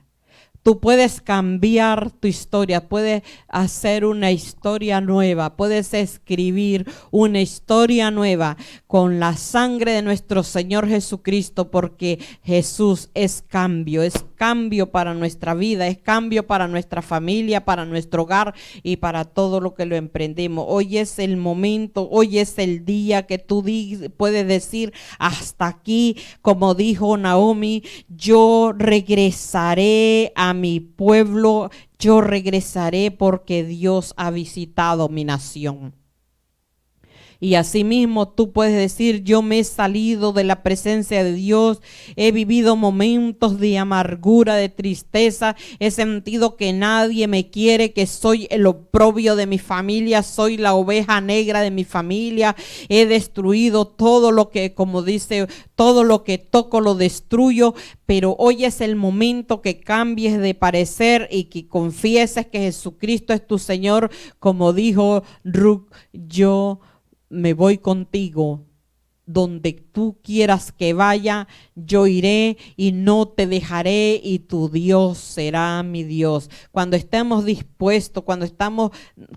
Tú puedes cambiar tu historia, puedes hacer una historia nueva, puedes escribir una historia nueva con la sangre de nuestro Señor Jesucristo, porque Jesús es cambio para nuestra vida, es cambio para nuestra familia, para nuestro hogar y para todo lo que lo emprendemos. Hoy es el momento, hoy es el día que tú puedes decir: hasta aquí, como dijo Naomi, yo regresaré a mi pueblo, yo regresaré porque Dios ha visitado mi nación. Y asimismo tú puedes decir: yo me he salido de la presencia de Dios, he vivido momentos de amargura, de tristeza, he sentido que nadie me quiere, que soy el oprobio de mi familia, soy la oveja negra de mi familia, he destruido todo lo que, como dice, todo lo que toco lo destruyo. Pero hoy es el momento que cambies de parecer y que confieses que Jesucristo es tu Señor, como dijo Ruth: yo me voy contigo, donde tú quieras que vaya, yo iré y no te dejaré, y tu Dios será mi Dios. Cuando estemos dispuestos, cuando estamos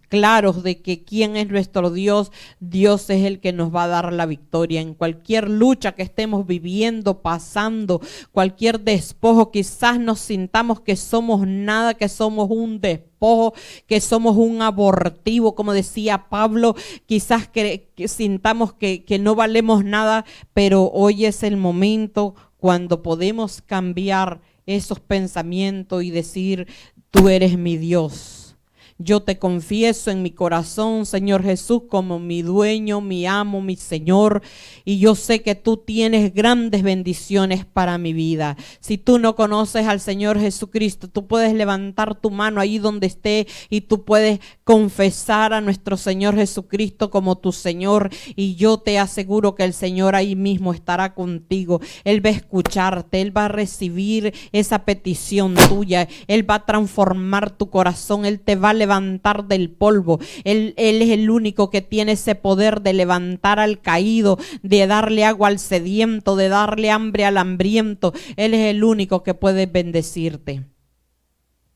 claros de que quién es nuestro Dios, Dios es el que nos va a dar la victoria en cualquier lucha que estemos viviendo, pasando, cualquier despojo. Quizás nos sintamos que somos nada, que somos un despojo, que somos un abortivo, como decía Pablo. Quizás que sintamos que no valemos nada, pero hoy es el momento cuando podemos cambiar esos pensamientos y decir: tú eres mi Dios. Yo te confieso en mi corazón, Señor Jesús, como mi dueño, mi amo, mi Señor, y yo sé que tú tienes grandes bendiciones para mi vida. Si tú no conoces al Señor Jesucristo, tú puedes levantar tu mano ahí donde esté y tú puedes confesar a nuestro Señor Jesucristo como tu Señor, y yo te aseguro que el Señor ahí mismo estará contigo. Él va a escucharte, Él va a recibir esa petición tuya, Él va a transformar tu corazón, Él te va a levantar del polvo. Él es el único que tiene ese poder de levantar al caído, de darle agua al sediento, de darle hambre al hambriento. Él es el único que puede bendecirte.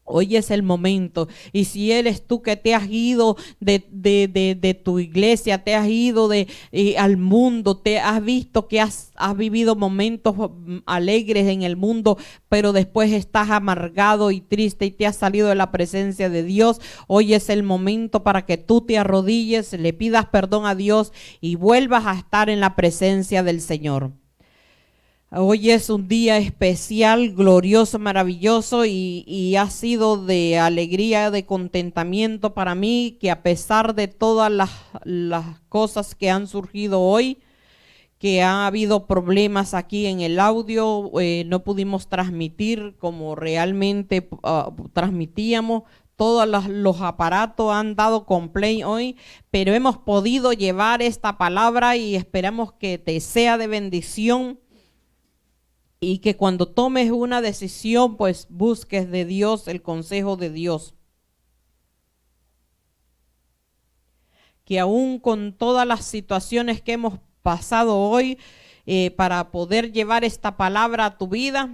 Hoy es el momento, y si eres tú que te has ido de tu iglesia, te has ido al mundo, te has visto que has vivido momentos alegres en el mundo, pero después estás amargado y triste y te has salido de la presencia de Dios, hoy es el momento para que tú te arrodilles, le pidas perdón a Dios y vuelvas a estar en la presencia del Señor. Hoy es un día especial, glorioso, maravilloso y ha sido de alegría, de contentamiento para mí, que a pesar de todas las cosas que han surgido hoy, que ha habido problemas aquí en el audio, no pudimos transmitir como realmente transmitíamos. Todos los aparatos han dado complaint hoy, pero hemos podido llevar esta palabra y esperamos que te sea de bendición. Y que cuando tomes una decisión, pues busques de Dios el consejo de Dios. Que aún con todas las situaciones que hemos pasado hoy, para poder llevar esta palabra a tu vida,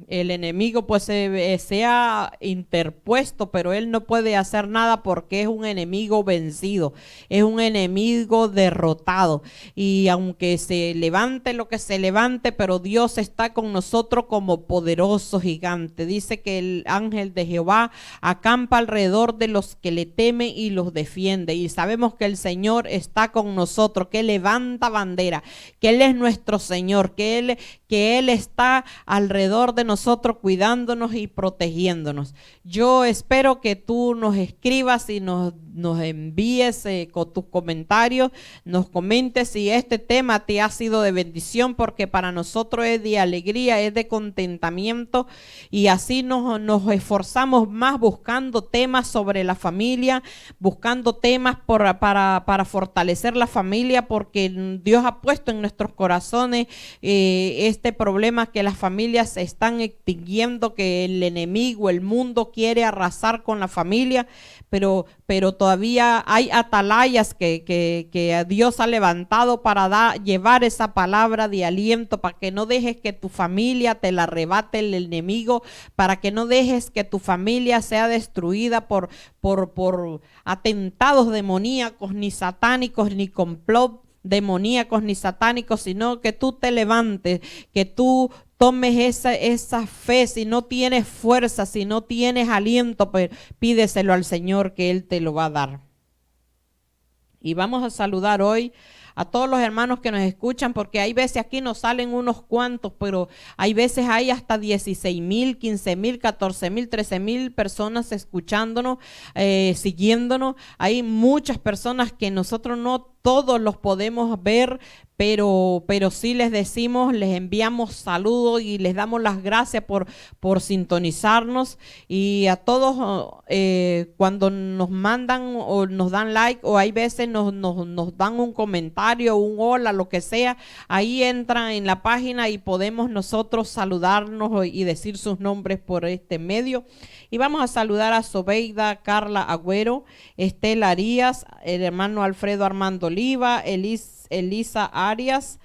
el enemigo pues se ha interpuesto, pero él no puede hacer nada porque es un enemigo vencido, es un enemigo derrotado. Y aunque se levante lo que se levante, pero Dios está con nosotros como poderoso gigante. Dice que el ángel de Jehová acampa alrededor de los que le temen y los defiende. Y sabemos que el Señor está con nosotros, que levanta bandera, que Él es nuestro Señor, que Él está alrededor de nosotros cuidándonos y protegiéndonos. Yo espero que tú nos escribas y nos envíes con tus comentarios, nos comentes si este tema te ha sido de bendición, porque para nosotros es de alegría, es de contentamiento, y así nos esforzamos más buscando temas sobre la familia, buscando temas para fortalecer la familia, porque Dios ha puesto en nuestros corazones este problema que las familias se están extinguiendo, que el enemigo, el mundo quiere arrasar con la familia, pero todavía hay atalayas que Dios ha levantado para llevar esa palabra de aliento, para que no dejes que tu familia te la arrebate el enemigo, para que no dejes que tu familia sea destruida por atentados demoníacos, ni satánicos, ni complot demoníacos ni satánicos, sino que tú te levantes, que tú tomes esa fe. Si no tienes fuerza, si no tienes aliento, pues pídeselo al Señor, que Él te lo va a dar. Y vamos a saludar hoy a todos los hermanos que nos escuchan, porque hay veces aquí nos salen unos cuantos, pero hay veces hay hasta 16,000, 15,000, 14,000, 13,000 personas escuchándonos, siguiéndonos. Hay muchas personas que nosotros no todos los podemos ver, pero sí les decimos, les enviamos saludos y les damos las gracias por sintonizarnos. Y a todos, cuando nos mandan o nos dan like, o hay veces nos dan un comentario, un hola, lo que sea, ahí entran en la página y podemos nosotros saludarnos y decir sus nombres por este medio. Y vamos a saludar a Sobeida Carla Agüero, Estela Arias, el hermano Alfredo Armando Oliva, Elisa Arias,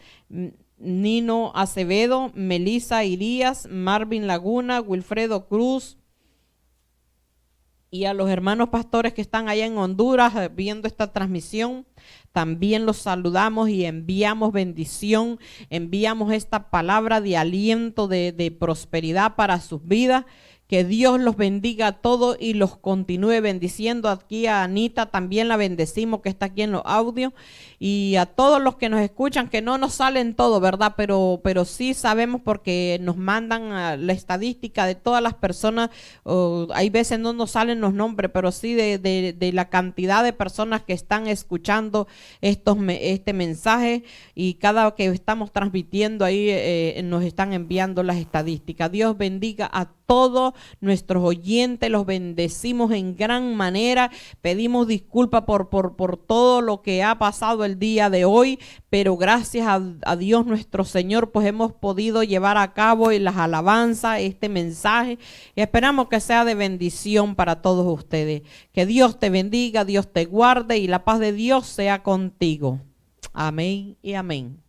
Nino Acevedo, Melissa Irías, Marvin Laguna, Wilfredo Cruz, y a los hermanos pastores que están allá en Honduras viendo esta transmisión. También los saludamos y enviamos bendición, enviamos esta palabra de aliento, de prosperidad para sus vidas. Que Dios los bendiga a todos y los continúe bendiciendo. Aquí a Anita también la bendecimos, que está aquí en los audios. Y a todos los que nos escuchan, que no nos salen todo, ¿verdad? Pero sí sabemos, porque nos mandan la estadística de todas las personas. Hay veces no nos salen los nombres, pero sí de la cantidad de personas que están escuchando este mensaje. Y cada que estamos transmitiendo ahí nos están enviando las estadísticas. Dios bendiga a todos nuestros oyentes, los bendecimos en gran manera. Pedimos disculpas por todo lo que ha pasado el día de hoy, pero gracias a Dios nuestro Señor, pues hemos podido llevar a cabo en las alabanzas este mensaje, y esperamos que sea de bendición para todos ustedes. Que Dios te bendiga, Dios te guarde, y la paz de Dios sea contigo. Amén y amén.